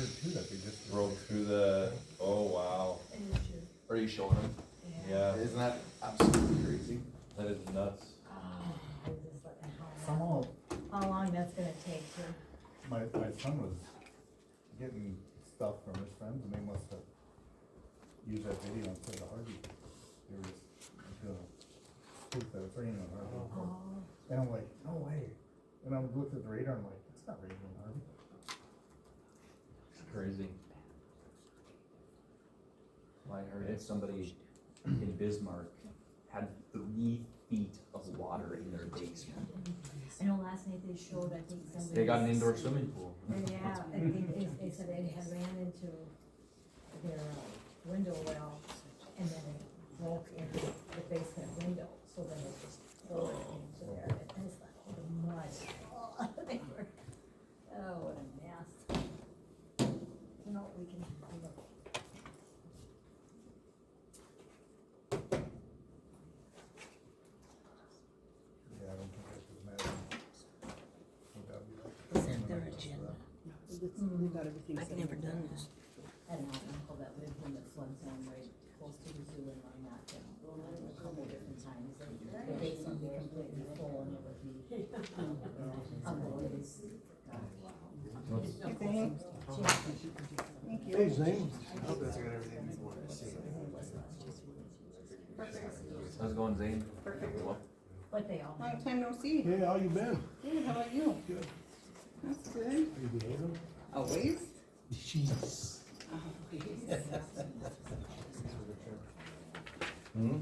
heard too that they just broke through the, oh wow, Are you showing them? yeah, Isn't that absolutely crazy? that is nuts. somehow, How long that's gonna take to, my son was getting stuff from his friends and they must have used that video instead of Harvey. They were just doing a spoof that it's raining on Harvey. oh, And I'm like, no way. And I looked at the radar, I'm like, it's not raining on Harvey. It's crazy. Well, I heard somebody in Bismarck had 3 feet of water in their basement. I know last night they showed, I think somebody. They got an indoor swimming pool. Yeah, I think they said they had ran into their window well, and then it broke into the basement window, so then it just poured into there, and it's like, oh, the mud. Oh, they were, oh, what a mess. You know, we can, you know, Yeah, I don't think that was mad. Would that be like- Is that their agenda? We've got everything. I've set never up. done this. I had an uncle that lived in the flood zone right close to the zoo and on that, a couple different times, and the basement would be completely full and it would be, unbelievable. Thank you. Hey, Zane. I hope that's got everything we wanted to see. How's it going, Zane? Perfect. But they all. Long time no see. Hey, how you been? Good, how about you? Good. That's good. Are you behaving? Always? Jeez. Always. Hmm?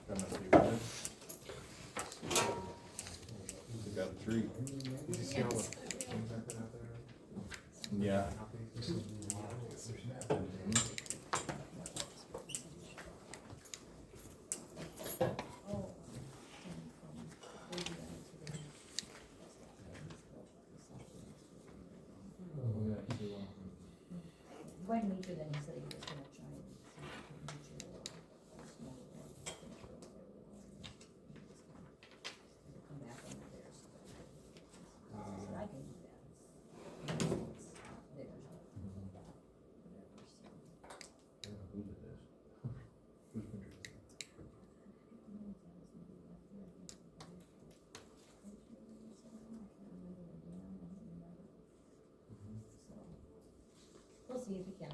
That must be good. We got a tree. Did you see all the things I've been out there? Yeah. When we did, then he said he was gonna try and see if he could reach it or small one, finish it or whatever it was. Come back on there, so. I said, I can do that. It's theirs, whatever, so. We'll see if we can.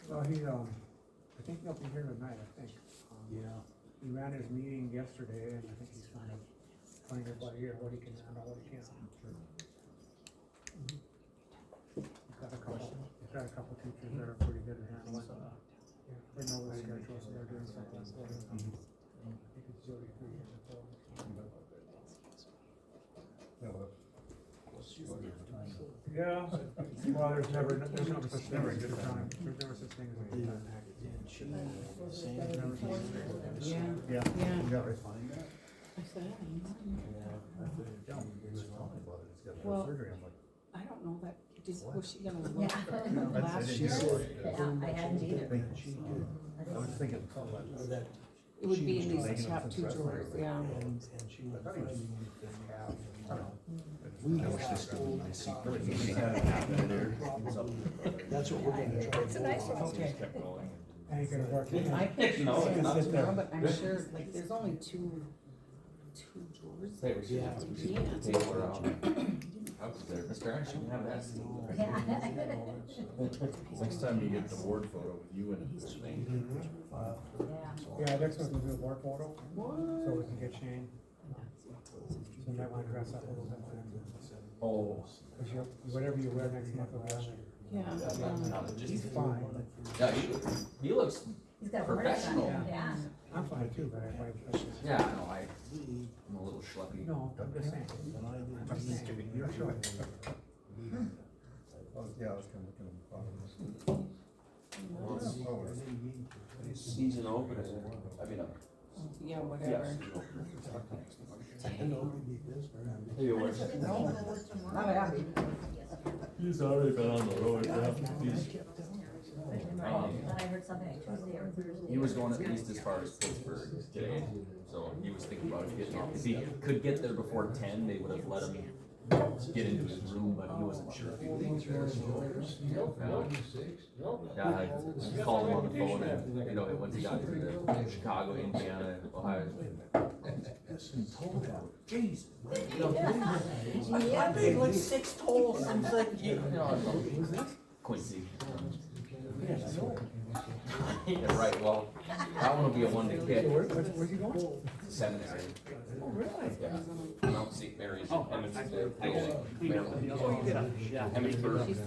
Well, I think he'll be here tonight, I think. Yeah. He ran his meeting yesterday, and I think he's kind of trying to hear what he can handle, what he can't. He's got a couple teachers that are pretty good at handling. They know the schedule, so they're doing something for him. I think it's Jody 3 years ago. Yeah, well, there's no such thing as a good time. There's never such thing as a good time. Yeah. You got right. I said, Well, Well, I don't know that, was she gonna look Yeah. at last She year? did. Yeah, I hadn't either. I was thinking. It would be in these top 2 drawers, yeah. I wish this could be my secret meeting. That's what we're gonna try. It's a nice one. Kept going. Ain't gonna work. I pictured No, it not as there. now, but I'm sure, like, there's only two drawers. Hey, we should have some paper houses there. Mr. Aaron shouldn't have that. Next time you get the board photo with you in it, this thing. Yeah. Yeah, next one's gonna do a board photo, so we can get Shane. So you might wanna dress up a little bit. Oh. Cause whatever you wear next month will be on there. Yeah, He's fine. Yeah, he looks, He's got a work Professional. on it, yeah. I'm fine too, but I. yeah, no, I'm a little schleppy. No, I'm just saying. I'm just saying, you're short. Yeah, I was kind of looking at the Season opener, I mean, Yeah, whatever. He But was. it's a good thing to work tomorrow. Oh, yeah. He's already been on the road, But I heard something like Tuesday or Thursday. He was going at least as far as Pittsburgh today, so he was thinking about getting there. If he could get there before 10, they would have let him get into his room, but he wasn't sure if he would be there, so. Yeah, I called him on the phone and, you know, it went to guys in Chicago, Indiana, Ohio. Jeez. Yeah, they like 6 tolls, I'm like, you know. Quincy. Yeah, right, well, that one will be a one to kick. Where's he going? Seminary. Oh, really? Yeah. Mount St. Mary's in Emmitsburg, Maryland. Yeah. Emmitsburg. He's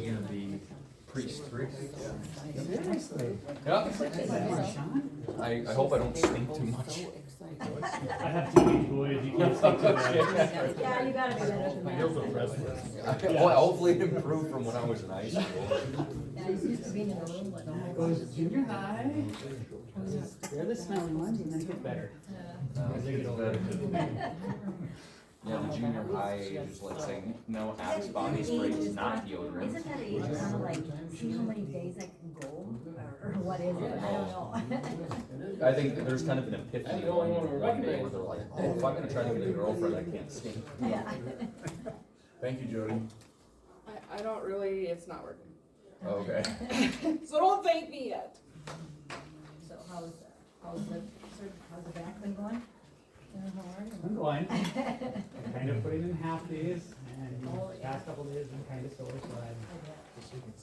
gonna be priest. Seriously? Yeah. I hope I don't stink too much. I have teenage boys, you can't stick to that. Yeah, you gotta be better than that. Well, hopefully it improved from when I was in high school. Yeah, he's used to being in a room with them. Goes junior high. They're the smelly ones, and then it gets better. As they get older. Yeah, the junior high age is like saying, no, Axe body spray is not deodorant. Isn't that age kind of like, see how many days I can go, or what is it, I don't know. I think there's kind of an epiphany one day where they're like, oh, if I'm gonna try to get a girlfriend, I can't stink. Yeah. Thank you, Jody. I don't really, it's not working. Okay. So don't thank me yet. So how's the back been going? How are you? I'm going. Kind of putting in half days, and Oh, the yeah. past couple days been kind of sore, so I'm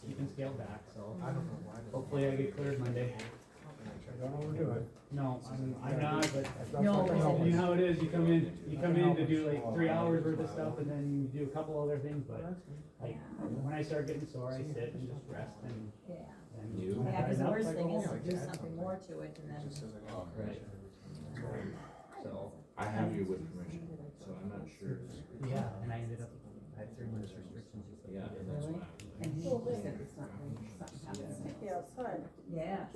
keeping scaled back, so. I don't know why. Hopefully I get cleared Monday. Don't overdo it. No, I'm not, but No, you know how it is, you come in to do like 3 hours worth of stuff, and then you do a couple other things, but like, when I start getting sore, I sit and just rest and. Yeah. and You? Yeah, because the enough, worst I go thing is home. to do something more to it and then. Right. So, I have you with permission, so I'm not sure. yeah, and I ended up, I had 3 months restrictions. Yeah, that's why. And he said it's not, something happens. Yeah, outside. Yeah.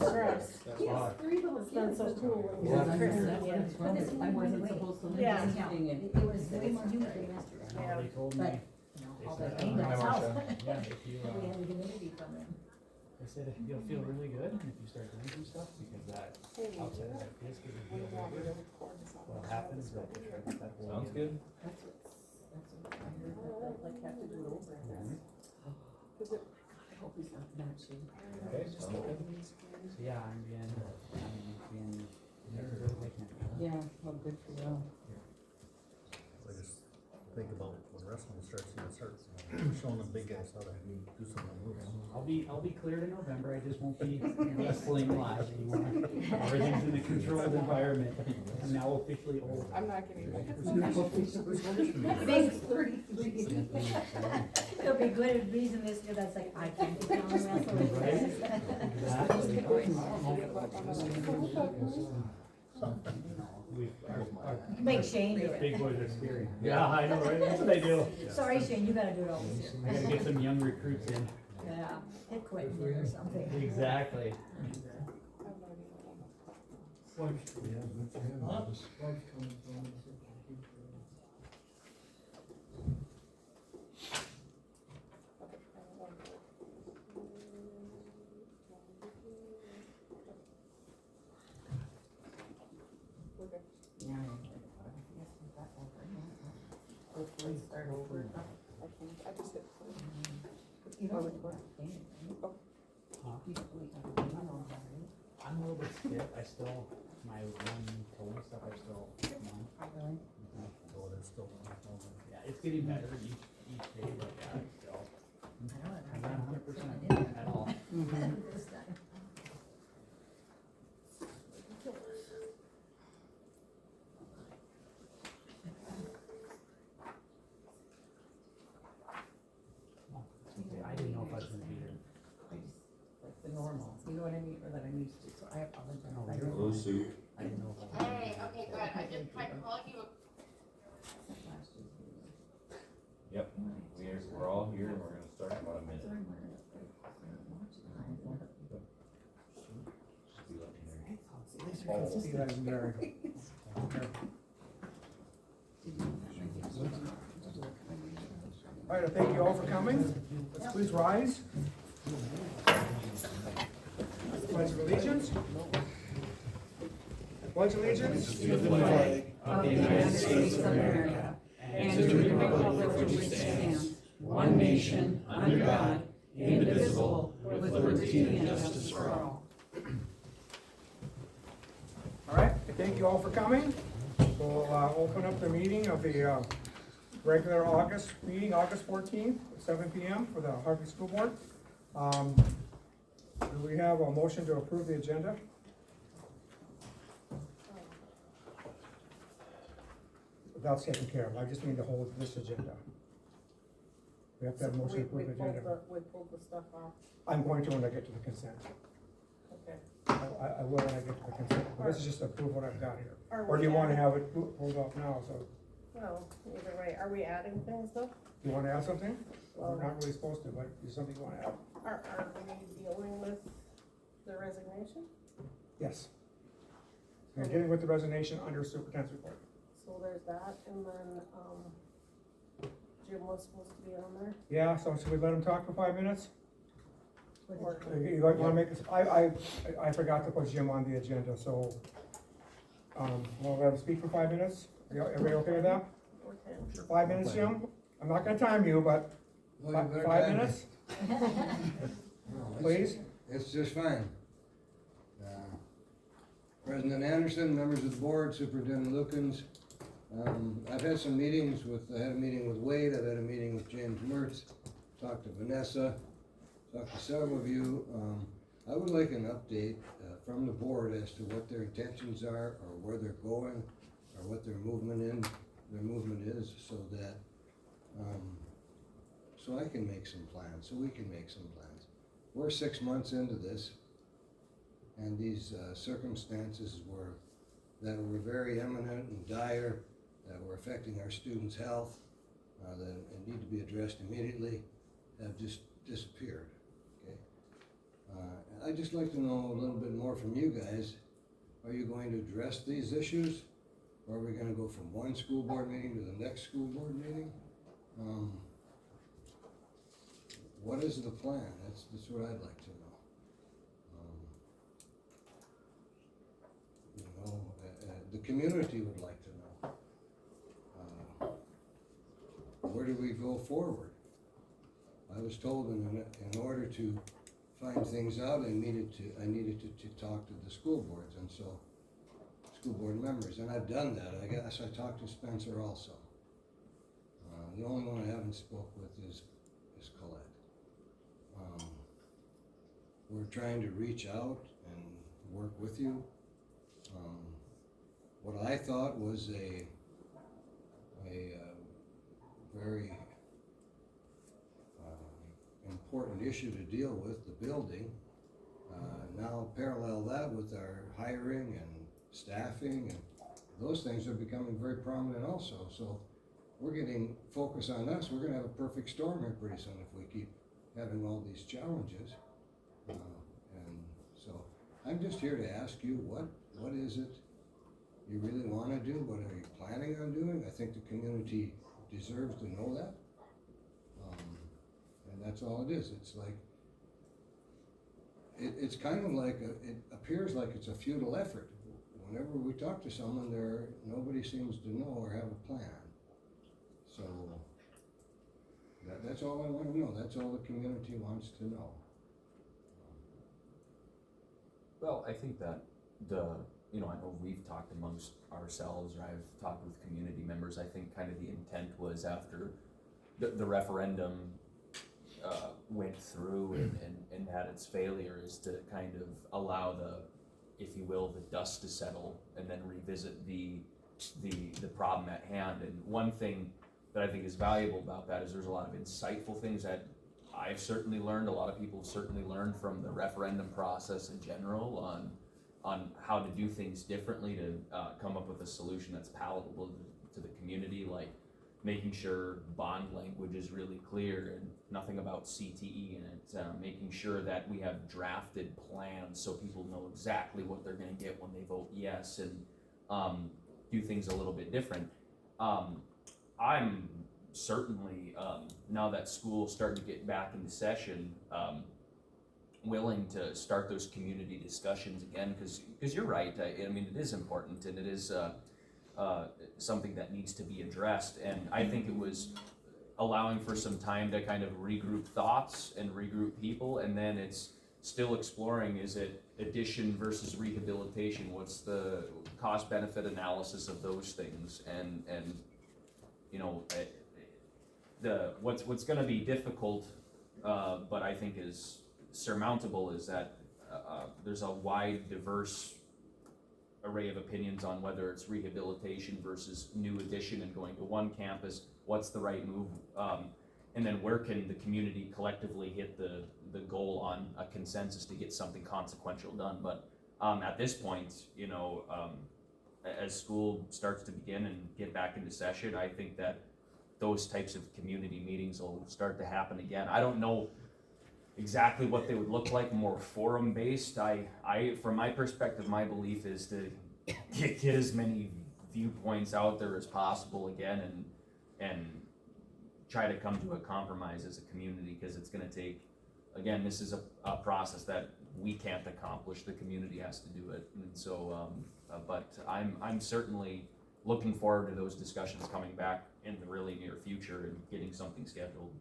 Stress. Wow. It's been so cool. Yeah, It's Chris, Christmas. that's what it's from. I wasn't supposed to live Yeah. this thing and. It was way more humid than yesterday. They told But, me, you know, all that rain down south. yeah, if you, We had the humidity from it. they said if you'll feel really good if you start doing some stuff, because that outside of that disc is feel really good. What happens is that that will. Sounds good. That's what I heard, that they'll like have to do it over again. Cause it, I hope he's not matching. Okay, sounds good. So yeah, I'm being nervous, I can't. Yeah, well, good for you. I just think about when wrestling starts, you know, start showing the big guys how to do some of the moves. I'll be cleared in November, I just won't be wrestling live anymore. Everything's in a controlled environment. I'm now officially old. I'm not getting it. Big 33. It'll be good reason this year that's like, I can't get down wrestling. Make Shane do Big it. boys are scary. Yeah, I know, right? That's what I do. Sorry, Shane, you gotta do it all this year. I gotta get some young recruits in. Yeah, hit quit or something. Exactly. Yeah. Hopefully start over. I just hit. You know what? Huh? I'm a little bit stiff. I still, my one toe and stuff, I still, Really? Oh, there's still one. yeah, it's getting better each day, but yeah, it's still. I'm not 100% at all. This time. I didn't know if I was gonna be there. I just, like the normal, you know what I mean, or that I'm used to, so I apologize. I you're Blue suit. I didn't know if I was gonna be Hey, there. okay, good. I just tried calling you. Last year's meeting. Yep, we're all here and we're gonna start in about a minute. Sorry, Mark. Just be letting you know. Be legendary. Okay. All right, I thank you all for coming. Let's please rise. Pledge of allegiance. Pledge allegiance. To the flag of the United States of America and to the republic for which it stands, one nation, under God, indivisible, with liberty and justice for all. All right, thank you all for coming. We'll open up the meeting of the regular August meeting, August 14th, 7 p.m. for the Harvey School Board. Do we have a motion to approve the agenda? That's taken care of. I just need to hold this agenda. We have to have a motion to approve the agenda. We pulled the stuff off, I'm going to when I get to the consent. okay. I will when I get to the consent. But this is just to approve what I've got here. Are Or do you we want to adding- have it pulled off now? So, Well, either way, are we adding things though? you want to add something? Well- We're not really supposed to, but is something you want to add? Are we dealing with the resignation? Yes. We're getting with the resignation under superintendent's report. So there's that, and then, Jim was supposed to be on there. Yeah, so should we let him talk for 5 minutes? Or- You want to make this, I forgot to put Jim on the agenda, so, we'll let him speak for 5 minutes? Everybody okay with that? Okay. 5 minutes, Jim? I'm not gonna time you, but Well, you better 5 time me. minutes, No, it's- please? It's just fine. President Anderson, members of the board, Superintendent Lukens. I've had some meetings with, I had a meeting with Wade, I've had a meeting with James Mertz, talked to Vanessa, talked to several of you. I would like an update from the board as to what their intentions are, or where they're going, or what their movement is, so that, so I can make some plans, so we can make some plans. We're 6 months into this, and these circumstances that were very imminent and dire, that were affecting our students' health, that need to be addressed immediately, have just disappeared, okay? I'd just like to know a little bit more from you guys. Are you going to address these issues? Or are we gonna go from one school board meeting to the next school board meeting? What is the plan? That's what I'd like to know. The community would like to know. Where do we go forward? I was told in order to find things out, I needed to talk to the school boards, and so school board members, and I've done that. I guess I talked to Spencer also. The only one I haven't spoke with is Colette. We're trying to reach out and work with you. What I thought was a very important issue to deal with, the building. Now parallel that with our hiring and staffing, and those things are becoming very prominent also. So we're getting focus on us. We're gonna have a perfect storm here pretty soon if we keep having all these challenges. And so I'm just here to ask you, what is it you really wanna do? What are you planning on doing? I think the community deserves to know that. And that's all it is. It's like, it's kind of like, it appears like it's a futile effort. Whenever we talk to someone, nobody seems to know or have a plan. So, that's all I want to know. That's all the community wants to know. Well, I think that I know we've talked amongst ourselves, or I've talked with community members. I think kind of the intent was after the referendum went through and had its failure, is to kind of allow if you will, the dust to settle, and then revisit the problem at hand. And one thing that I think is valuable about that is there's a lot of insightful things that I've certainly learned, a lot of people have certainly learned from the referendum process in general on how to do things differently to come up with a solution that's palatable to the community. Like, making sure bond language is really clear and nothing about CTE in it, making sure that we have drafted plans so people know exactly what they're gonna get when they vote yes, and do things a little bit different. I'm certainly, now that school's starting to get back into session, willing to start those community discussions again, because you're right, I mean, it is important, and it is something that needs to be addressed, and I think it was allowing for some time to kind of regroup thoughts and regroup people, and then it's still exploring, is it addition versus rehabilitation, what's the cost benefit analysis of those things, and you know, what's gonna be difficult, but I think is surmountable, is that there's a wide, diverse array of opinions on whether it's rehabilitation versus new addition and going to one campus, what's the right move, and then where can the community collectively hit the goal on a consensus to get something consequential done. But at this point, you know, as school starts to begin and get back into session, I think that those types of community meetings will start to happen again. I don't know exactly what they would look like, more forum based. I from my perspective, my belief is to get as many viewpoints out there as possible again, and try to come to a compromise as a community, because it's gonna take, again, this is a process that we can't accomplish, the community has to do it. And so, but I'm certainly looking forward to those discussions coming back in the really near future and getting something scheduled.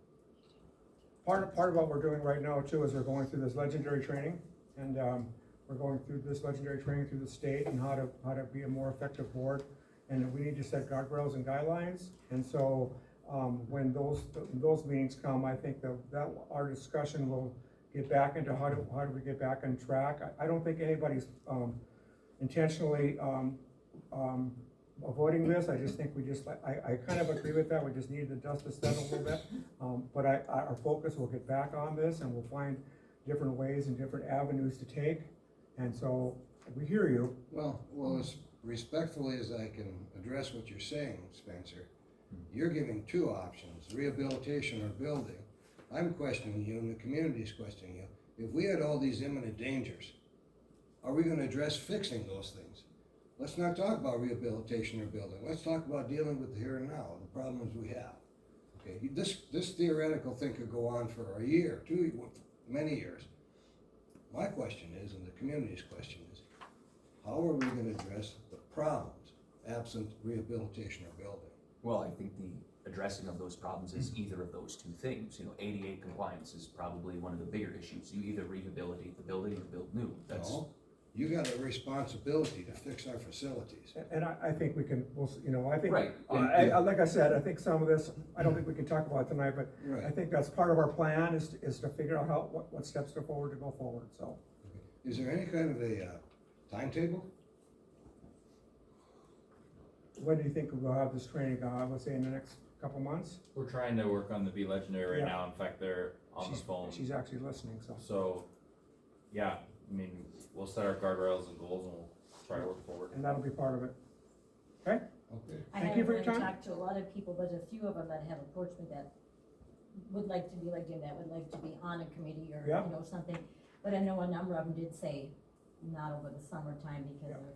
Part of what we're doing right now too is we're going through this legendary training, and we're going through this legendary training through the state and how to be a more effective board, and we need to set guardrails and guidelines. And so when those meetings come, I think that our discussion will get back into how do we get back on track. I don't think anybody's intentionally avoiding this. I just think I kind of agree with that. We just need the dust to settle a little bit. But our focus will get back on this, and we'll find different ways and different avenues to take. And so we hear you. Well, as respectfully as I can address what you're saying, Spencer, you're giving two options, rehabilitation or building. I'm questioning you, and the community's questioning you. If we had all these imminent dangers, are we gonna address fixing those things? Let's not talk about rehabilitation or building. Let's talk about dealing with the here and now, the problems we have. Okay, this theoretical thing could go on for a year, 2, many years. My question is, and the community's question is, how are we gonna address the problems absent rehabilitation or building? Well, I think the addressing of those problems is either of those two things. You know, ADA compliance is probably one of the bigger issues. You either rehabilitate the building or build new. That's No, you got a responsibility to fix our facilities. And I think we can, I think, right. like I said, I think some of this, I don't think we can talk about tonight, but Right. I think that's part of our plan is to figure out what steps to go forward, so. Is there any kind of a timetable? When do you think we'll have this training? I would say in the next couple months? We're trying to work on the Be Legendary right Yeah. now. In fact, they're on the phone. She's actually listening, so. So, yeah, I mean, we'll set our guardrails and goals, and we'll try to work forward. And that'll be part of it. Okay? Okay. I Thank you haven't for your really time. talked to a lot of people, but a few of them that have approached me that would like to be like Jim, that would like to be on a committee or, Yeah. you know, something. But I know a number of them did say not over the summertime because Yeah. of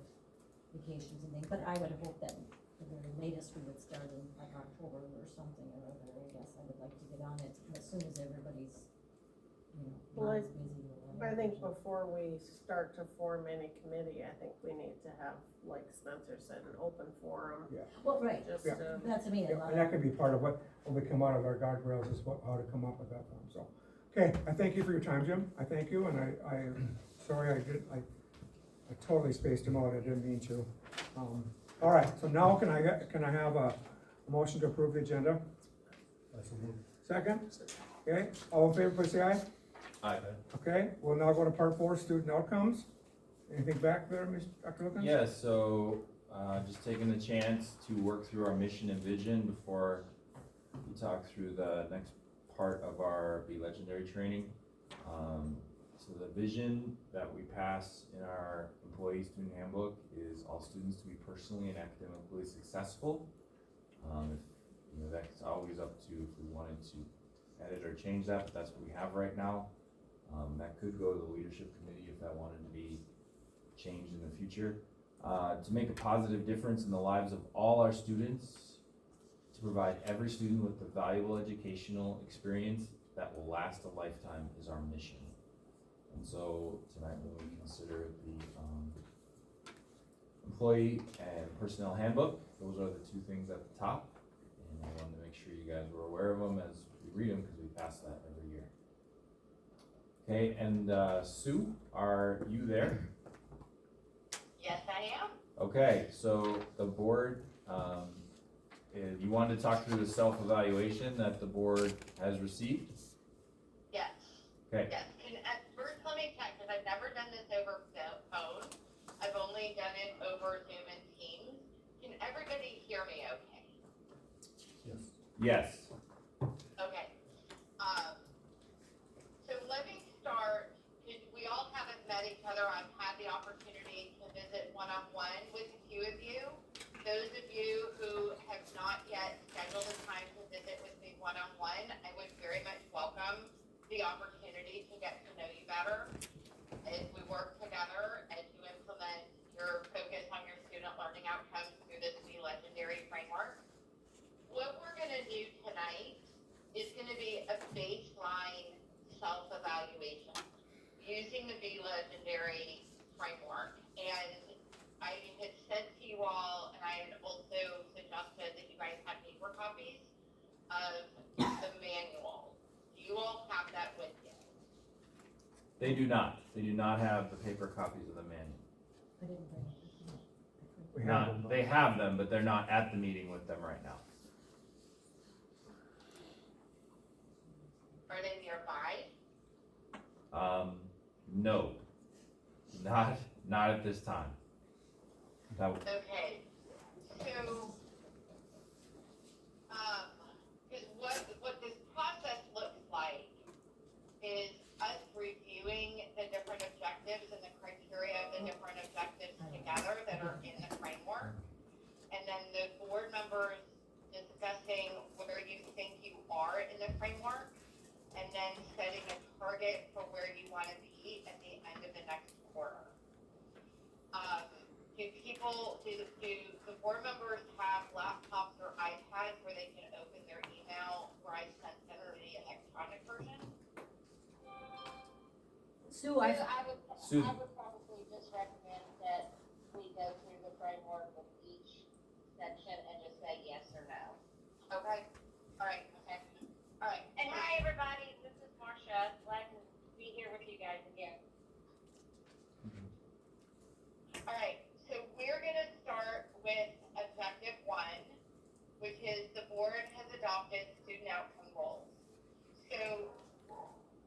vacations and things, but I would hope that the very latest we would start in like October or something or other. I guess I would like to get on it as soon as everybody's, you know, Well, not I- as busy or I whatever. think before we start to form any committee, I think we need to have, like Spencer said, an open forum, Well, right, just Yeah. to. that's, I mean, a Yeah, lot and that of, can be part of what we come out of our guardrails is how to come up with that form, so. Okay, I thank you for your time, Jim. I thank you, and I'm sorry I totally spaced him out. I didn't mean to. All right, so now can I have a motion to approve the agenda? Second? Okay, all in favor, please say aye. Aye. Okay, we'll now go to part 4, student outcomes. Anything back there, Dr. Wilkins? Yeah, so, just taking the chance to work through our mission and vision before we talk through the next part of our Be Legendary training. So the vision that we pass in our employee student handbook is all students to be personally and academically successful. You know, that's always up to if we wanted to edit or change that, but that's what we have right now. That could go to the leadership committee if that wanted to be changed in the future. To make a positive difference in the lives of all our students, to provide every student with the valuable educational experience that will last a lifetime is our mission. And so tonight when we consider the employee and personnel handbook, those are the two things at the top. And I wanted to make sure you guys were aware of them as we read them because we pass that every year. Okay, and Sue, are you there? Yes, I am. Okay, so the board, you wanted to talk through the self-evaluation that the board has received? Yes. Okay. Yes. First, let me check, because I've never done this over phone. I've only done it over Zoom and Teams. Can everybody hear me okay? Yes. Yes. Okay. So let me start, because we all haven't met each other. I've had the opportunity to visit one-on-one with a few of you. Those of you who have not yet scheduled a time to visit with me one-on-one, I would very much welcome the opportunity to get to know you better as we work together as you implement your focus on your student learning outcomes through this Be Legendary framework. What we're going to do tonight is going to be a baseline self-evaluation using the Be Legendary framework. And I had said to you all, and I had also suggested that you guys have paper copies of the manual. Do you all have that with you? They do not. They do not have the paper copies of the manual. I didn't bring it. We have them. They have them, but they're not at the meeting with them right now. Are they nearby? No, not at this time. Okay, so, because what this process looks like is us reviewing the different objectives and the criteria of the different objectives together that are in the framework. And then the board members discussing where you think you are in the framework, and then setting a target for where you want to be at the end of the next quarter. Do the board members have laptops or iPads where they can open their email where I sent them the electronic version? Sue, I would probably just recommend that we go through the framework with each section and just say yes or no. Okay, all right, okay, all right. And hi, everybody, this is Marcia, glad to be here with you guys again. All right, so we're gonna start with objective 1, which is the board has adopted student outcome goals. So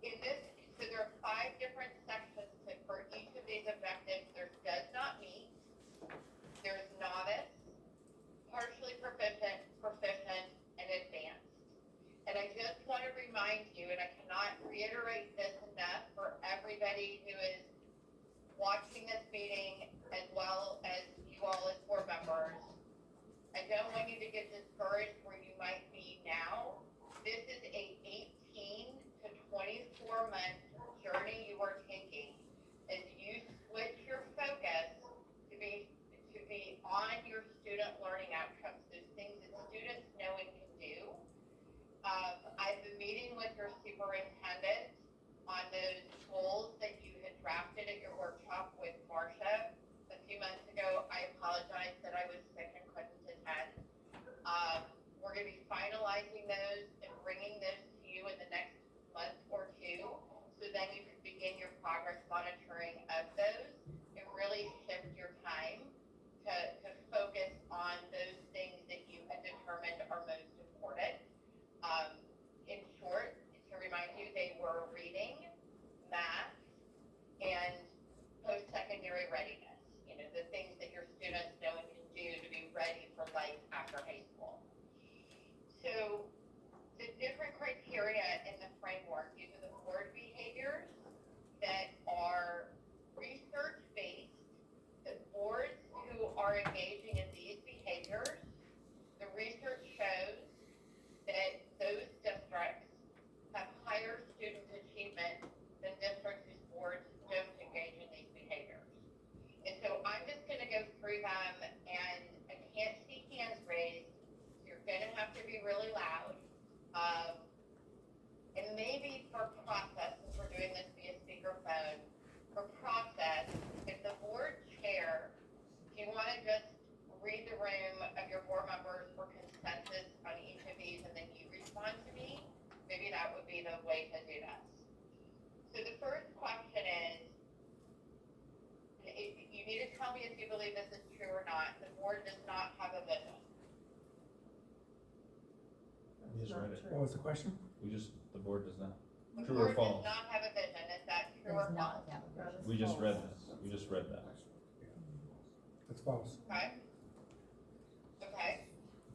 there are 5 different sections for each of these objectives. There's does not meet, there's novice, partially proficient, and advanced. And I just want to remind you, and I cannot reiterate this enough for everybody who is watching this meeting as well as you all as board members, I don't want you to get discouraged where you might be now. This is a 18 to 24 month journey you are taking as you switch your focus to be on your student learning outcomes, those things that students know and can do. I've been meeting with your superintendent on those goals that you had drafted at your workshop with Marcia a few months ago. I apologize that I was sick and couldn't attend. We're going to be finalizing those and bringing those to you in the next month or two, so then you can begin your progress monitoring of those and really shift your time to focus on those things that you had determined are most important. In short, to remind you, they were reading, math, and post-secondary readiness. You know, the things that your students know and can do to be ready for life after high school. So the different criteria in the framework, these are the board behaviors that are research-based. The boards who are engaging in these behaviors, the research shows And maybe for process, since we're doing this via speakerphone, for process, if the board chair, do you wanna just read the room of your board members for consensus on each of these and then you respond to me? Maybe that would be the way to do this. So the first question is, you need to tell me if you believe this is true or not. The board does not have a vision. We just read it. What was the question? The board does not. The True or board false? does not have a vision. Is that true or Does false? not have a vision. We just read this. We just read that. It's false. Okay. Okay.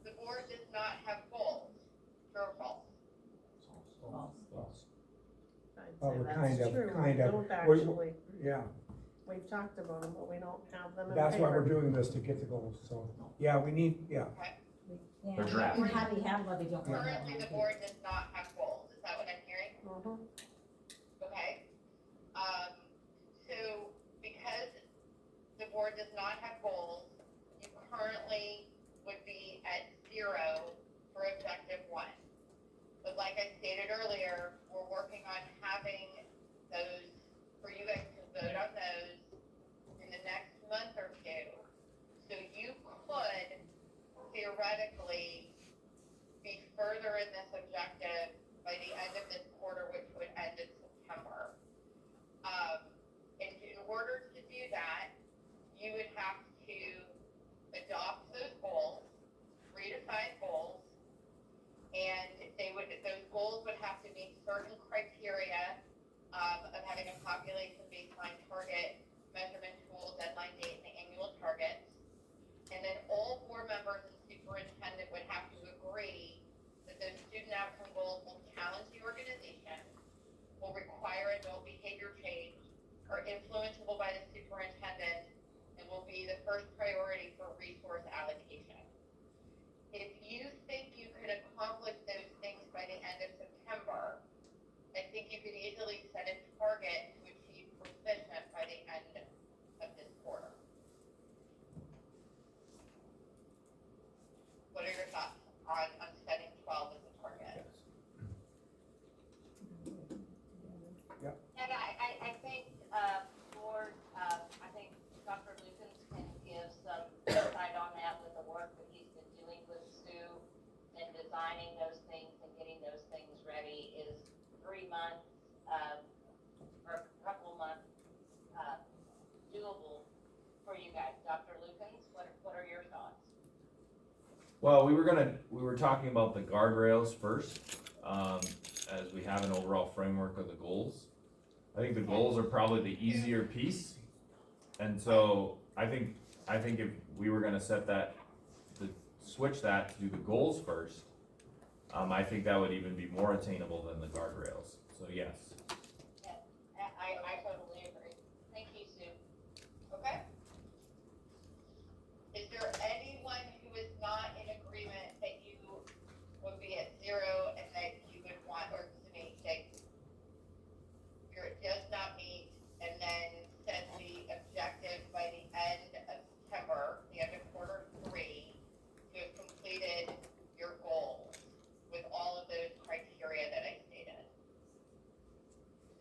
The board does not have goals. True or false? False. False. I'd Well, say we're that's kind of- true. kind We of. don't We're- actually, Yeah, we've talked about them, but we don't have them in that's why we're paper. doing this, to get the goals, so, yeah, we need, yeah. Yeah, They're draft. we have, but we don't. have Currently, the one. board does not have goals. Is that what I'm hearing? Mhm. Okay. So because the board does not have goals, you currently would be at 0 for objective 1. But like I stated earlier, we're working on having those, for you guys to vote on those in the next month or two. So you could theoretically be further in this objective by the end of this quarter, which would end in September. And in order to do that, you would have to adopt those goals, redefine goals, and those goals would have to meet certain criteria of having a population baseline target, measurement tool, deadline date, and annual targets. And then all board members and superintendent would have to agree that those student outcome goals will challenge the organization, will require adult behavior change, are influenceable by the superintendent, and will be the first priority for resource allocation. If you think you could accomplish those things by the end of September, I think you could easily set a target to achieve proficient by the end of this quarter. What are your thoughts on setting 12 as a target? And I think, board, I think Dr. Lukens can give some insight on that with the work that he's been doing with Sue and designing those things and getting those things ready is 3 months, or a couple of months, doable for you guys. Dr. Lukens, what are your thoughts? Well, we were talking about the guardrails first, as we have an overall framework of the goals. I think the goals are probably the easier piece. And so I think if we were gonna switch that to do the goals first, I think that would even be more attainable than the guardrails. So yes. I totally agree. Thank you, Sue. Okay. Is there anyone who is not in agreement that you would be at 0 and that you would want, or to me, that it does not meet, and then set the objective by the end of September, the end of quarter 3, to have completed your goals with all of those criteria that I stated?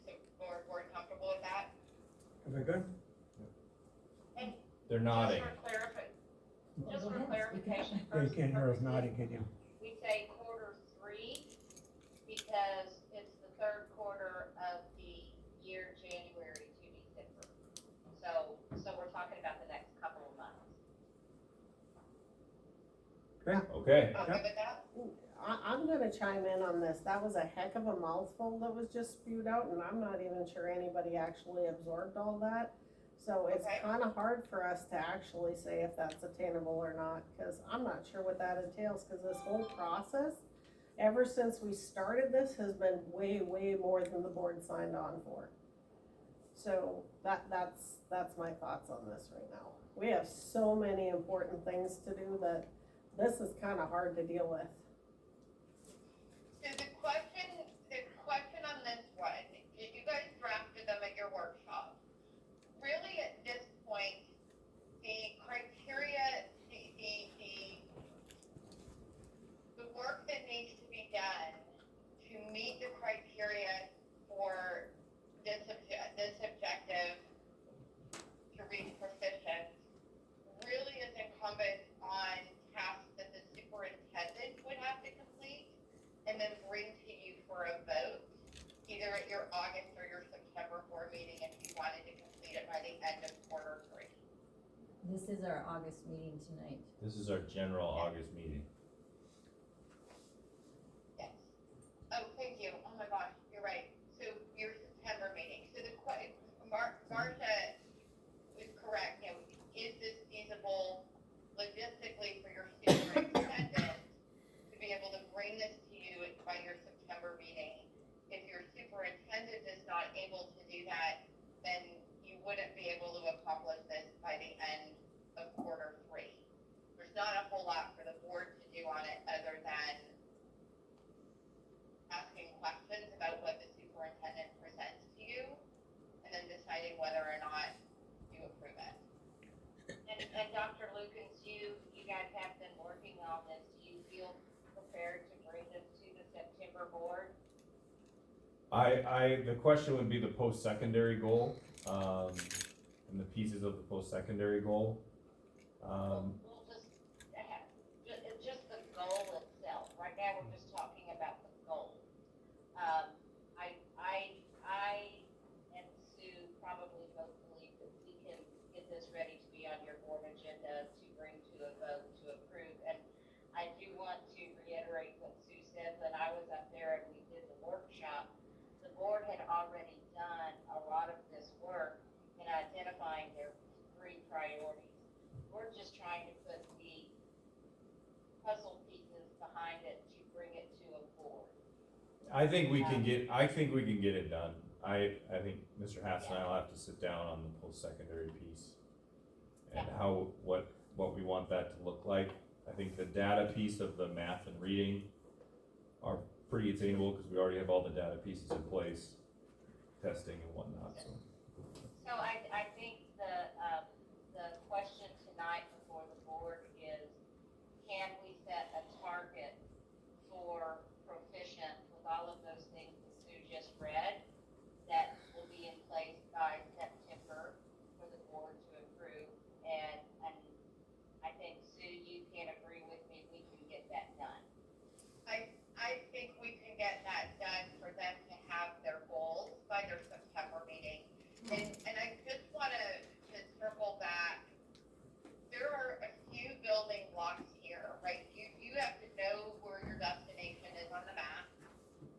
So board comfortable with that? Is that good? And They're nodding. Just for clarification. Yeah, you can't hear us nodding, can you? We say quarter 3 because it's the 3rd quarter of the year, January to December. So we're talking about the next couple of months. Okay. Okay with that? I'm gonna chime in on this. That was a heck of a mouthful that was just spewed out, and I'm not even sure anybody actually absorbed all that. So it's Okay. kinda hard for us to actually say if that's attainable or not, cause I'm not sure what that entails, cause this whole process, ever since we started this, has been way, way more than the board signed on for. So that's my thoughts on this right now. We have so many important things to do that this is kinda hard to deal with. So the question on this one, you guys drafted them at your workshop. Really, at this point, the criteria, the work that needs to be done This is our August meeting tonight. This is our general August meeting. Yes. Oh, thank you. Oh my gosh, you're right. So your September meeting. So Marcia is correct. You know, is this feasible logistically for your superintendent to be able to bring this to you by your September meeting? If your superintendent is not able to do that, then you wouldn't be able to accomplish this by the end of quarter 3. There's not a whole lot for the board to do on it other than asking questions about what the superintendent presents to you and then deciding whether or not you approve it. And Dr. Lukens, you guys have been working on this. Do you feel prepared to bring this to the September board? The question would be the post-secondary goal, and the pieces of the post-secondary goal. We'll just the goal itself. Right now, we're just talking about the goal. I and Sue probably both believe that we can get this ready to be on your board agenda to bring to a vote to approve. And I do want to reiterate what Sue said. When I was up there and we did the workshop, the board had already done a lot of this work in identifying their 3 priorities. We're just trying to put the puzzle pieces behind it to bring it to a board. I think we can get it done. I think Mr. Hass and I will have to sit down on the post-secondary piece and what we want that to look like. I think the data piece of the math and reading are pretty attainable because we already have all the data pieces in place, testing and whatnot, so. So I think the question tonight before the board is, can we set a target for proficient with all of those things that Sue just read that will be in place by September for the board to approve? And I think, Sue, you can agree with me, we can get that done. I think we can get that done for them to have their goals by their September meeting. And I just want to circle back. There are a few building blocks here, right? You have to know where your destination is on the map,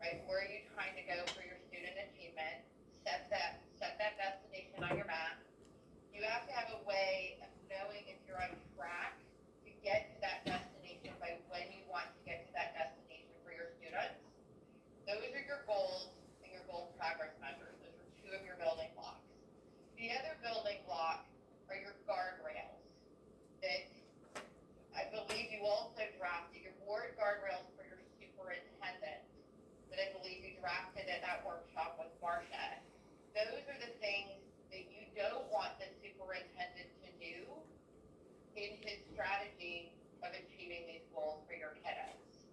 right? Where are you trying to go for your student achievement? Set that destination on your map. You have to have a way of knowing if you're on track to get to that destination by when you want to get to that destination for your students. Those are your goals and your goal progress measures. Those are 2 of your building blocks. The other building block are your guardrails that I believe you also drafted, your board guardrails for your superintendent that I believe you drafted at that workshop with Marcia. Those are the things that you don't want the superintendent to do in his strategy of achieving these goals for your kiddos.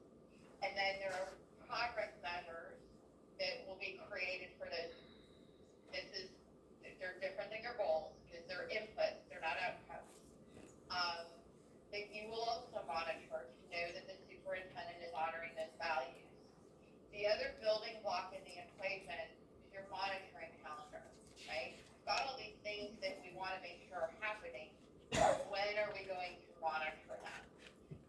And then there are progress measures that will be created for those. They're different than your goals because they're inputs, they're not outcomes. That you will also monitor to know that the superintendent is honoring those values. The other building block in the equation is your monitoring calendar, right? We've got all these things that we want to make sure are happening. When are we going to monitor them?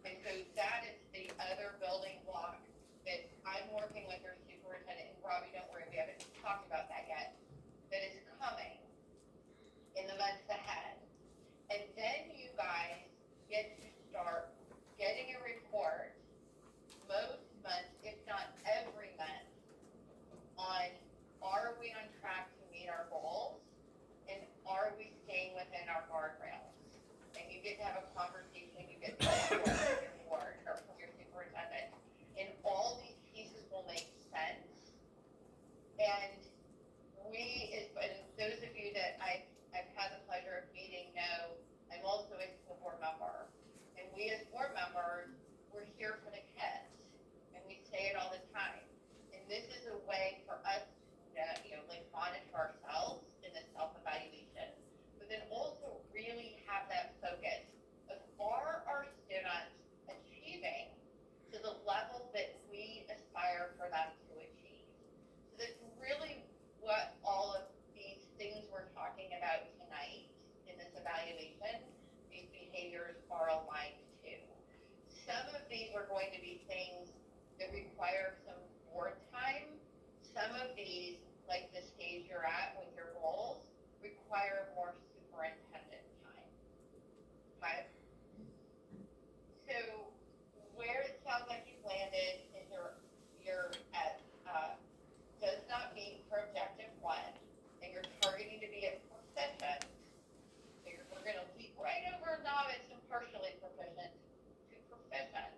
And so that is the other building block that I'm working with your superintendent. And Robbie, don't worry, we haven't talked about be things that require some board time. Some of these, like the stage you're at with your goals, require more superintendent time. Okay? So where it sounds like you've landed is you're at, does not meet for objective one, and you're targeting to be at proficient. So we're gonna leap right over novice and partially proficient to proficient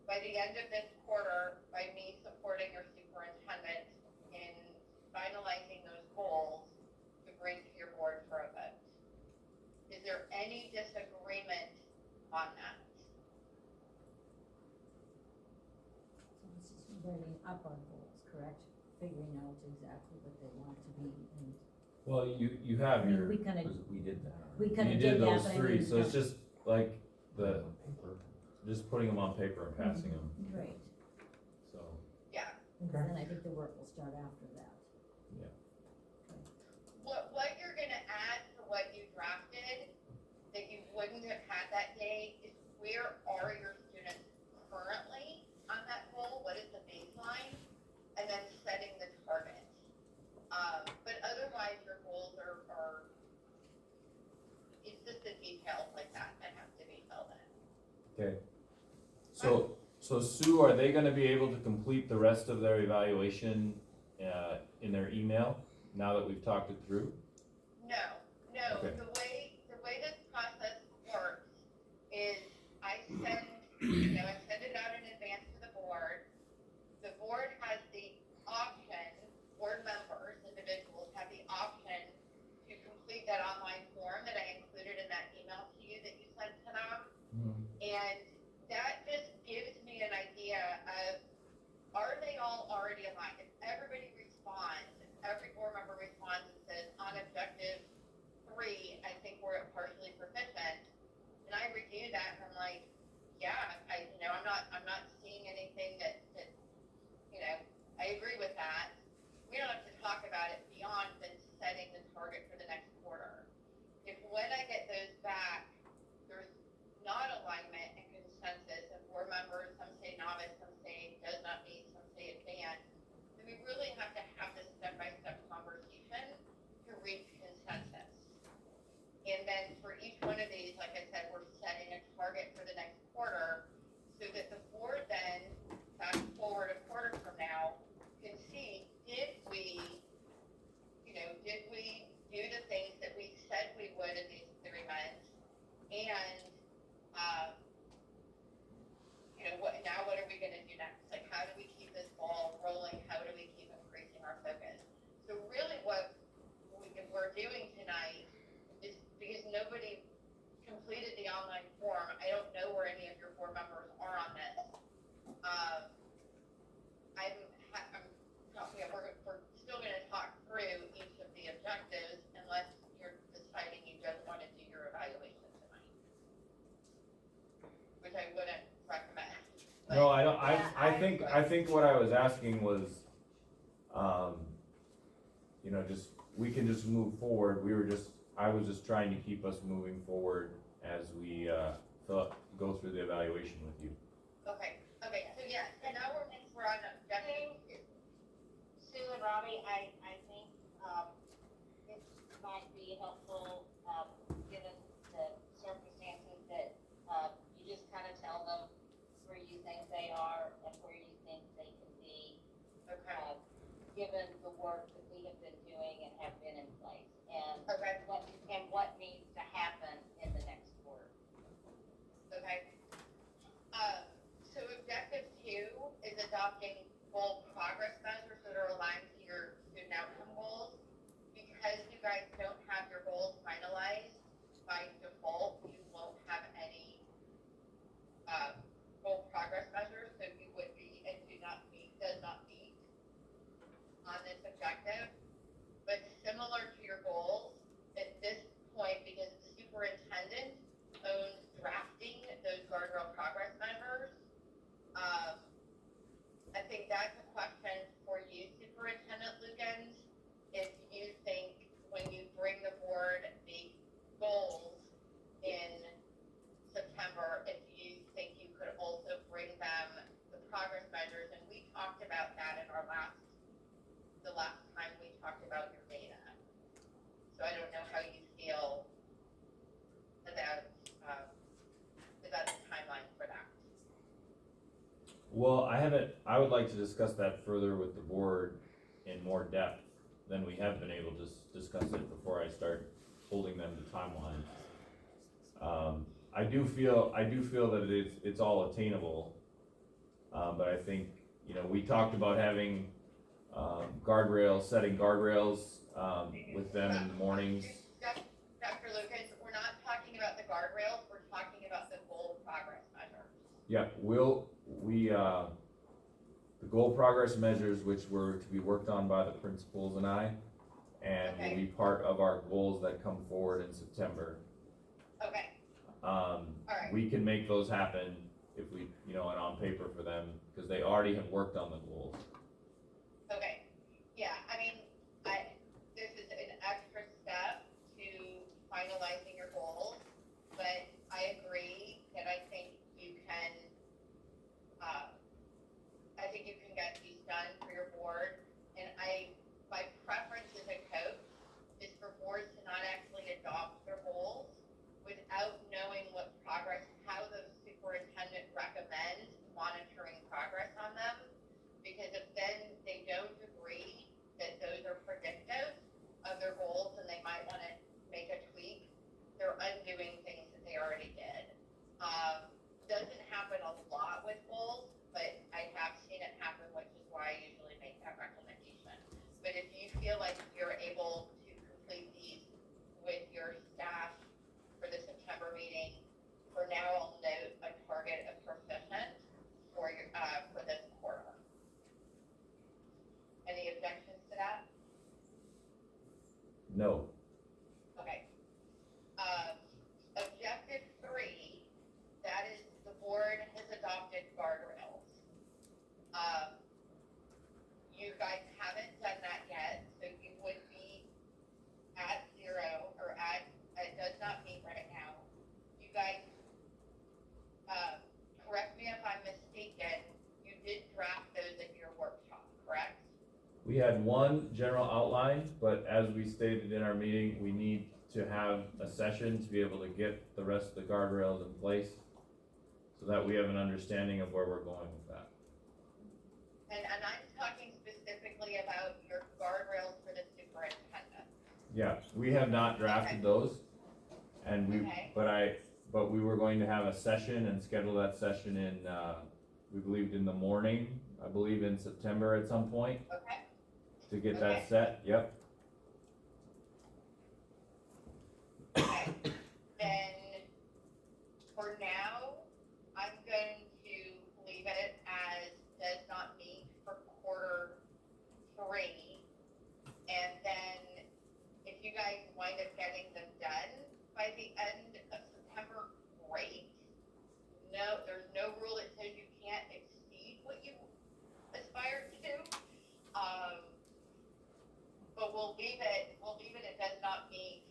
by the end of this quarter, by me supporting your superintendent in finalizing those goals to bring to your board for a vote. Is there any disagreement on that? So this is writing up our goals, correct? Figuring out exactly what they want to be and. Well, you have I mean, your, we kinda, We did that. we kinda you did did that, those but I three, mean. so it's just like just putting them on paper and passing them, Right, so. Yeah. and then I think the work will start after that. What you're gonna add to what you drafted that you wouldn't have had that day is where are your students currently on that goal? What is the baseline? And then setting the target. But otherwise your goals are it's just the details like that have to be filled in. Okay. So Sue, are they gonna be able to complete the rest of their evaluation, in their email, now that we've talked it through? No, Okay. the way this process works is I send it out in advance to the board. The board has the option, board members, individuals have the option to complete that online form that I included in that email to you that you sent to them. And that just gives me an idea of, are they all already aligned? If everybody responds, if every board member responds and says, on objective 3, I think we're at partially proficient, and I review that and I'm like, yeah, I'm not seeing anything that I agree with that. We don't have to talk about it beyond than setting the target for the next quarter. If when I get those back, there's not alignment and consensus of board members, some say novice, some say does not meet, some say advanced, then we really have to have this step-by-step conversation to reach consensus. And then for each one of these, like I said, we're setting a target for the next quarter so that the board then, fast forward a quarter from now, can see, did we do the things that we said we would in these 3 months? And, what are we gonna do next? Like, how do we keep this ball rolling? How do we keep increasing our focus? So really what we're doing tonight is, because nobody completed the online form, I don't know where any of your board members are on this. We're still gonna talk through each of the objectives unless you're deciding you don't wanna do your evaluation tonight. Which I wouldn't recommend. No, I don't, I think what I was asking was, we can just move forward, I was just trying to keep us moving forward as we, go through the evaluation with you. Okay, so yeah, so now we're on objective. Sue and Robbie, I think, it might be helpful, given the circumstances that, you just kind of tell them where you think they are and where you think they can be. Okay. Given the work that we have been doing and have been in place, and Okay. what needs to happen in the next quarter. Okay. So objective 2 is adopting goal progress measures that are aligned to your student outcome goals. Because you guys don't have your goals finalized, by default, you won't have any goal progress measures, so you would be and does not meet on this objective. But similar to your goals, at this point, because the superintendent owns drafting those guardrail progress measures, I think that's a question for Well, I would like to discuss that further with the board in more depth than we have been able to discuss it before I start holding them to timelines. I do feel that it's all attainable, but I think, you know, we talked about having, setting guardrails, with them in the mornings. Dr. Lucas, we're not talking about the guardrails, we're talking about the goal progress measure. Yeah, the goal progress measures, which were to be worked on by the principals and I, and will be part of our goals that come forward in September. Okay, Alright. We can make those happen if we, you know, and on paper for them, because they already have worked on the goals. okay, yeah, I mean, this is an extra step to finalizing your goals, but I agree that I think you can get these done for your board, and my preference as a coach is for boards to not actually adopt their goals without knowing what progress, how the superintendent recommends monitoring progress on them, because if then they don't agree that those are predictive of their goals and they might want to make a tweak, they're undoing things that they already did. Doesn't happen a lot with goals, but I have seen it happen, which is why I usually make that recommendation. But if you feel like you're able to complete these with your staff for the September meeting, for now I'll note a target of proficient for your, for this quarter. Any objections to that? No. Okay. Objective 3, that is the board has adopted guardrails. You guys haven't done that yet, so you would be at 0 or it does not meet right now. You guys, correct me if I'm mistaken, you did draft those at your workshop, correct? We had one general outline, but as we stated in our meeting, we need to have a session to be able to get the rest of the guardrails in place so that we have an understanding of where we're going with that. And I'm talking specifically about your guardrails for the superintendent. Yeah, we have not drafted those, and but we were going to have a session and schedule that session in, we believed in the morning, I believe in September at some point. Okay. To get that set, yep. Okay. Then, for now, I'm going to leave it as does not meet for quarter 3. And then, if you guys wind up getting them done by the end of September, great. No, there's no rule that says you can't exceed what you aspire to do. But we'll leave it does not meet,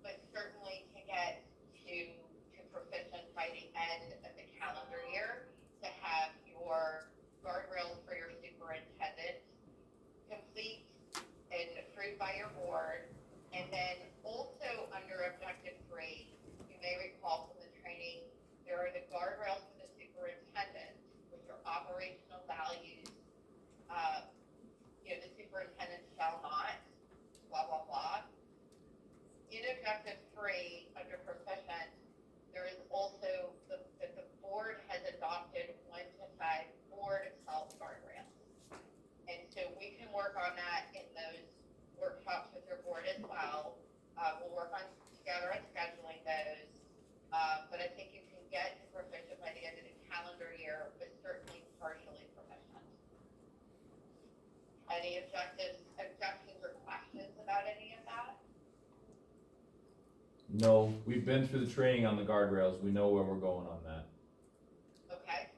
but certainly to get to proficient by the end of the calendar year, to have your guardrails for your superintendent complete and approved by your board. And then also under objective 3, you may recall from the training, there are the guardrails for the superintendent, which are operational values. The superintendent shall not, blah, blah, blah. In objective 3, under proficient, there is also that the board has adopted 1 to 5 board self-guardrails. And so we can work on that in those workshops with your board as well. We'll work together on scheduling those. But I think you can get to proficient by the end of the calendar year, but certainly partially proficient. Any objections or questions about any of that? No, we've been through the training on the guardrails, we know where we're going on that. Okay.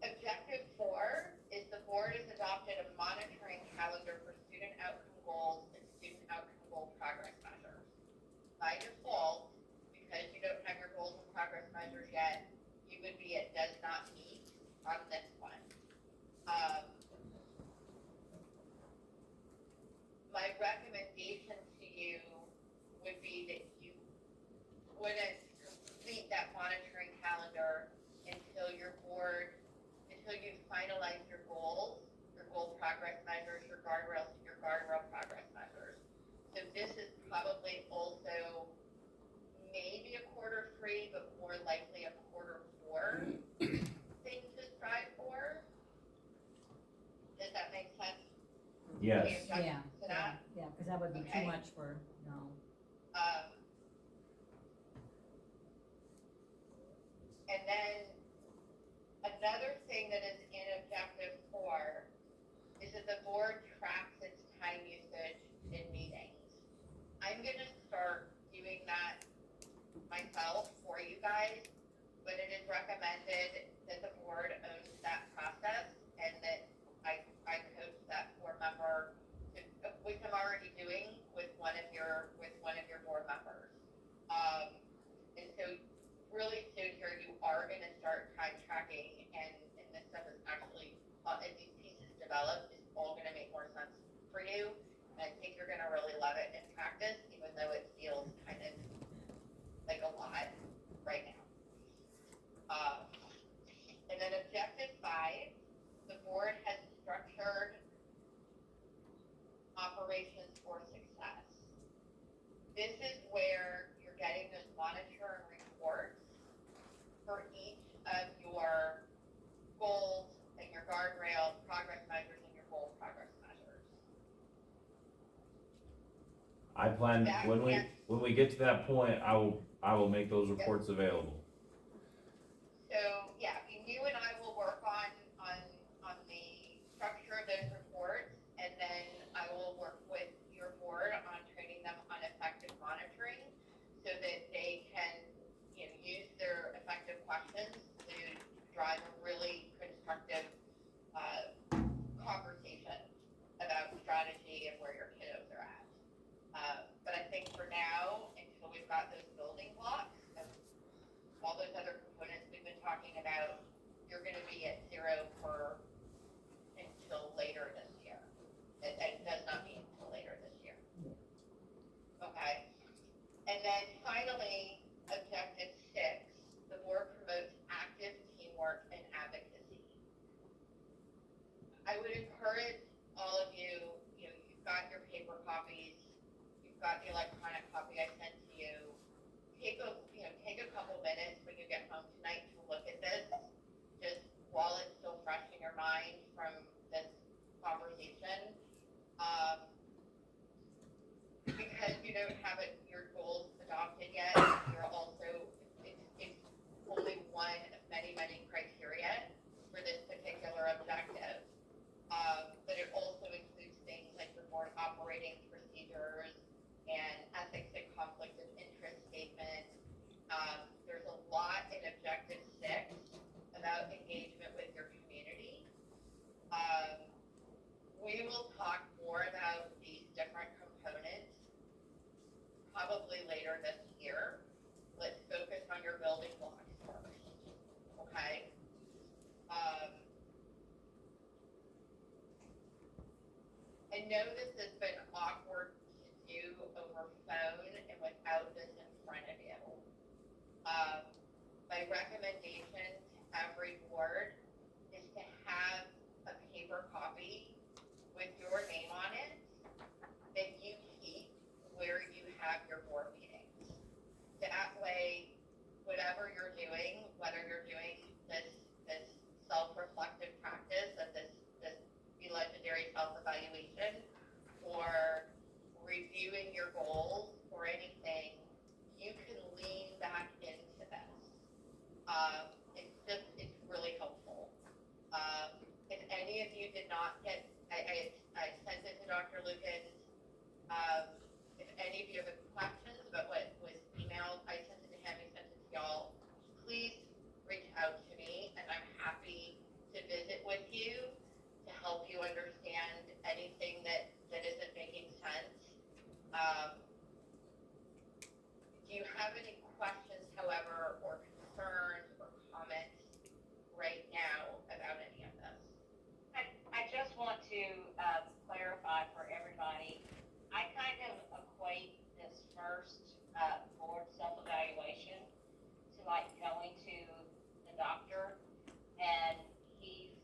Objective 4 is the board has adopted a monitoring calendar for student outcome goals and student outcome goal progress measures. By default, because you don't have your goals and progress measures yet, you would be at does not meet on this one. My recommendation to you would be that you wouldn't complete that monitoring calendar finalize your goal progress measures, your guardrail progress measures. So this is probably also maybe a quarter 3, but more likely a quarter 4 thing to strive for. Does that make sense? Yes. Any objections Yeah, to that? yeah, cause that would be Okay. too much for, no. And then another thing that is in objective 4 is that the board tracks its time usage in meetings. I'm gonna start doing that myself for you guys, but it is recommended that the board owns that process and that I coach that board member, which I'm already doing with one of your board members. And so really soon here, you are gonna start time tracking, and this stuff is actually, as these pieces develop, it's all gonna make more sense for you. And I think you're gonna really love it in practice, even though it feels kind of like a lot right now. And then objective 5, the board has structured operations for success. This is where you're getting those monitor and reports for each of your goals and your guardrail progress measures and your goal progress measures. I plan, when we get to that point, I will make those reports available. So yeah, you and I will work on the structure of those reports, and then I will work with your board on training them on effective monitoring so that they can, use their effective questions to drive a really constructive conversation about strategy and where your kiddos are at. But I think for now, until we've got those building blocks of all those other components we've been talking about, you're gonna be at 0 until later this year. It does not mean until later this year. Okay. And then finally, objective 6, the board promotes active teamwork and advocacy. I would encourage all of you, you've got your paper copies, you've got the electronic copy I sent to you. Take a couple minutes when you get home tonight to look at this, just while it's still fresh in your mind from this conversation. Because you don't have your goals adopted yet, you're also, it's only one of many, many criteria for this particular objective. But it also includes things like the board operating procedures and ethics and conflict of interest statement. There's a lot in objective 6 about engagement with your community. We will talk more about these different components probably later this year. Let's focus on your building blocks first, okay? I know this has been awkward to do over phone and without this in front of you. My recommendation to every board is to have a paper copy with your name on it that you keep where you have your board meetings. That way, whatever you're doing, whether you're doing this self-reflective practice of this legendary self-evaluation, or reviewing your goals or anything, you can lean back into this. It's really helpful. If any of you did not get, I sent it to Dr. Lucas. If any of you have questions about what was emailed, I sent it to him, he sent it to y'all, please reach out to me, and I'm happy to visit with you to help you understand anything that isn't making sense. Do you have any questions, however, or concerns or comments right now about any of this? I just want to clarify for everybody, I kind of equate this first board self-evaluation to like going to the doctor, and he's,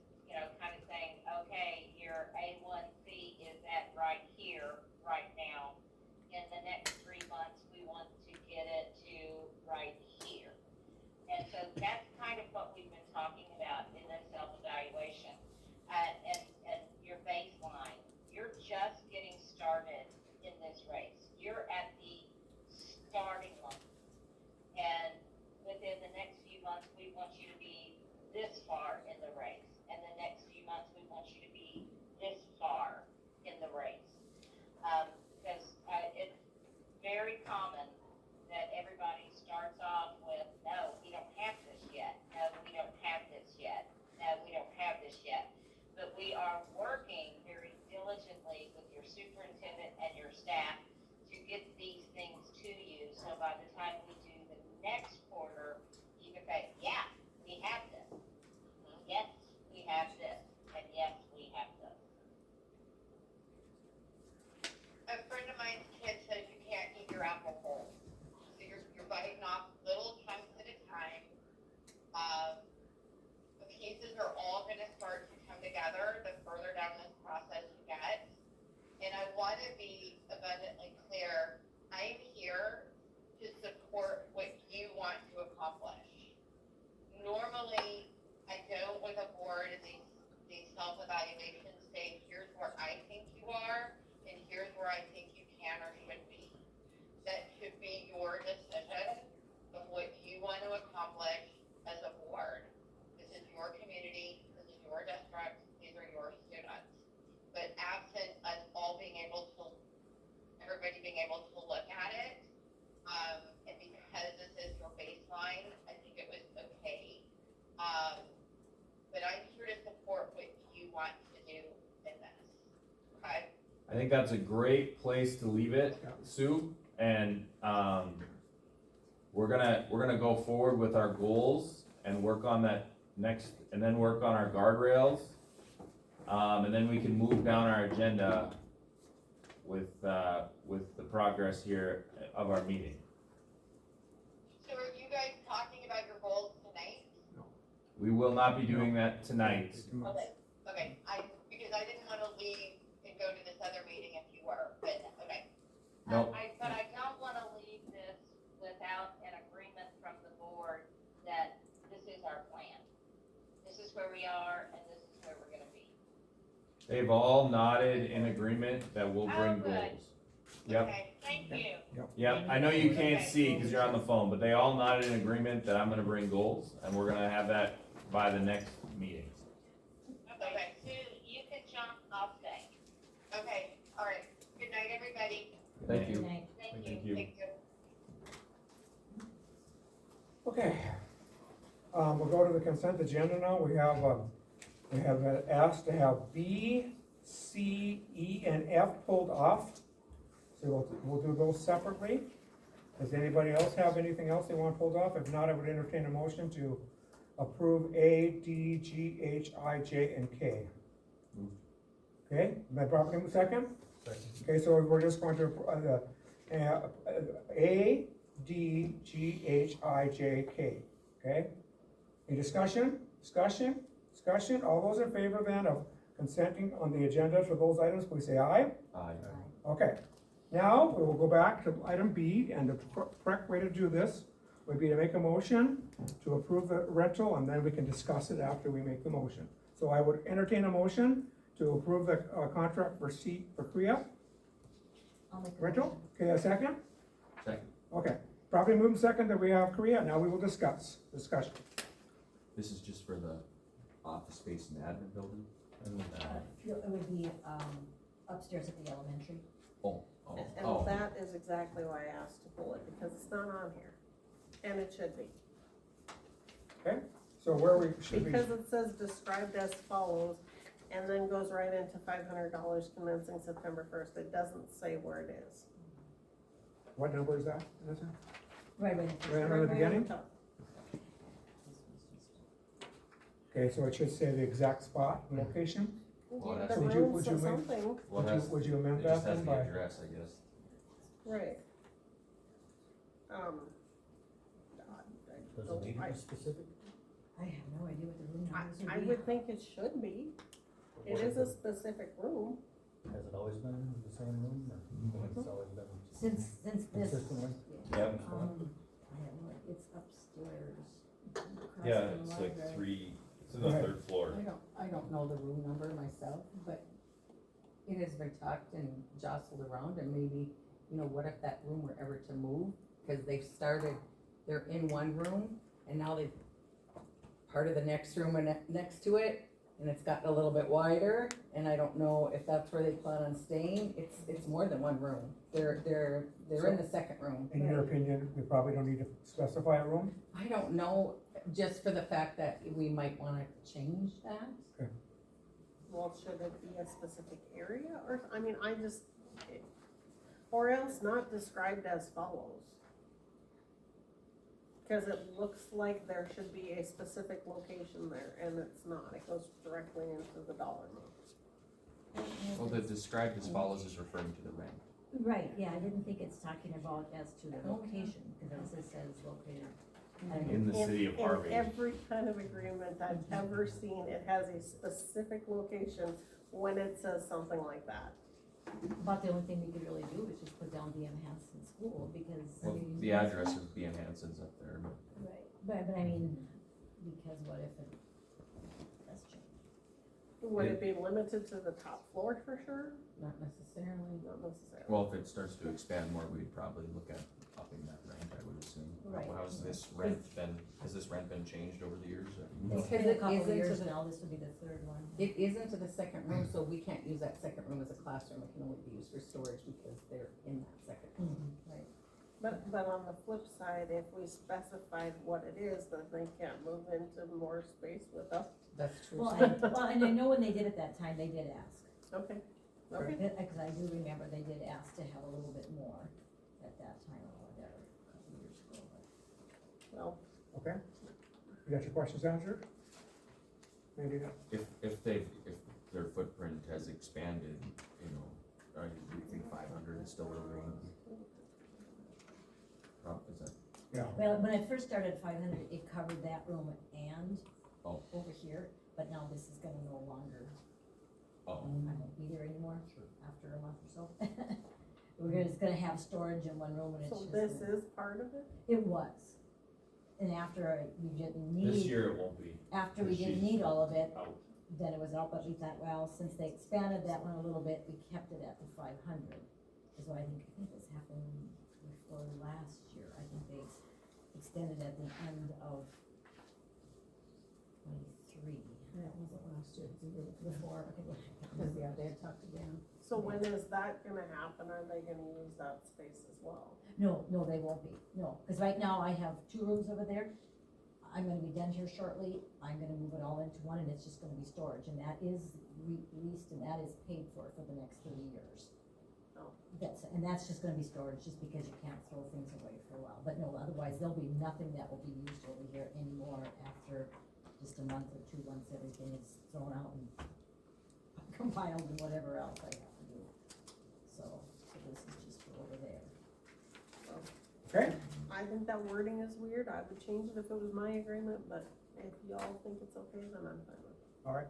evaluation say, here's where I think you are, and here's where I think you can or should be. That should be your decision of what you want to accomplish as a board. This is your community, this is your district, these are your students. But absent us all being able to, everybody being able to look at it, and because this is your baseline, I think it was okay. But I'm here to support what you want to do in this, okay? I think that's a great place to leave it, Sue, and, we're gonna go forward with our goals and work on that next, and then work on our guardrails. And then we can move down our agenda with the progress here of our meeting. So are you guys talking about your goals tonight? We will not be doing that tonight. Okay, because I didn't wanna leave and go to this other meeting if you were, but, okay. No. But I don't wanna leave this without an agreement from the board that this is our plan. This is where we are and this is where we're gonna be. They've all nodded in agreement that we'll bring Oh, good. goals. Yep, Okay, thank you. yep, I know you can't see because you're on the phone, but they all nodded in agreement that I'm gonna bring goals, and we're gonna have that by the next meeting. Okay, Sue, you can jump, I'll stay. Okay, all right. Good night, everybody. Thank you. Good night. Thank Thank you. you. Thank you. Okay. We'll go to the consent agenda now. We have asked to have B, C, E, and F pulled off. So we'll do those separately. Does anybody else have anything else they want pulled off? If not, I would entertain a motion to approve A, D, G, H, I, J, and K. Okay, my property second? Second. Okay, so we're just going to, A, D, G, H, I, J, K, okay? Any discussion? All those in favor then of consenting on the agenda for those items, please say aye. Aye. Okay, now we will go back to item B, and the correct way to do this would be to make a motion to approve the rental, and then we can discuss it after we make the motion. So I would entertain a motion to approve the contract for Korea I'll make the rental. motion. Okay, a second? Second. Okay, probably moving second that we have Korea, now we will discussion. This is just for the office space in the admin building? It would be, upstairs at the elementary. Oh, And that is exactly why I asked to pull it, because it's not on here, and it should be. So where we should be, Because it says described as follows, and then goes right into $500 commencing September 1st, it doesn't say where it is. what number is that? Vanessa? Right. Right under the beginning? Okay, so it should say the exact spot, and location. Well, The that's- So would room you says make- something, Would you amend It that just has then the by? address, I guess. right. Does it need to be specific? I have no idea what the room numbers would be. I would think it should be, it is a specific room. Has it always been in the same room, or it's always been Since this. consistently? Yep. I have no, it's upstairs. across Yeah, from the it's like library. it's in the Right. third floor. I don't know the room number myself, but it has been tucked and jostled around, and maybe, what if that room were ever to move? Cause they're in one room, and now they've part of the next room and next to it, and it's gotten a little bit wider, and I don't know if that's where they plan on staying. It's more than one room. They're in the second room. In your opinion, we probably don't need to specify a room? I don't know, just for the fact that we might wanna change that. Well, should it be a specific area, or, or else not described as follows? Cause it looks like there should be a specific location there, and it's not, it goes directly into the dollar amount. Well, the described as follows is referring to the rent. Right, yeah, I didn't think it's talking about as to the location, because it says located. In the city of Harvey. In every kind of agreement I've ever seen, it has a specific location when it says something like that. But the only thing we could really do is just put down DM Hanson School, because. Well, the address of BM Hanson's up there, but Right, but I mean, because what if it does change? Would it be limited to the top floor for sure? Not necessarily. Not necessarily. Well, if it starts to expand more, we'd probably look at upping that rent, I would assume. Right. How's this rent been, has this rent been changed over the years? It's Because been a it couple of isn't years to the- now, this would be the third one. It is into the second room, so we can't use that second room as a classroom, it can only be used for storage because they're in that second room. Right. But on the flip side, if we specified what it is, then they can't move into more space with us. That's true. Well, and I know when they did it that time, they did ask. Okay, okay. Because I do remember they did ask to have a little bit more at that time or whatever, a couple of years ago, but. Well, Okay? You got your questions answered? Maybe not. If their footprint has expanded, you know, do you think 500 is still the range? Is that, Yeah. Well, when I first started at 500, it covered that room and Oh. over here, but now this is gonna no longer, oh, I won't be there anymore after a month or so. It's gonna have storage in one room and it's so just. this is part of it? It was. And after we didn't This need, year it won't be. after we She's didn't need all of it, out. then it was out, but we thought, well, since they expanded that one a little bit, we kept it at the 500. Is what I think this happened before last year, I think they extended at the end of 23. That wasn't last year, it was the year Before, okay, because, yeah, they had talked again. So when is that gonna happen? Are they gonna use that space as well? No, they won't be, no, because right now I have 2 rooms over there. I'm gonna be done here shortly, I'm gonna move it all into one, and it's just gonna be storage, and that is leased, and that is paid for the next 3 years. Oh. That's just gonna be storage, just because you can't throw things away for a while, but no, otherwise, there'll be nothing that will be used over here anymore after just a month or 2, once everything is thrown out and compiled and whatever else I have to do. So this is just for over there. Okay? I think that wording is weird. I would change it if it was my agreement, but if y'all think it's okay, then I'm fine with it. All right.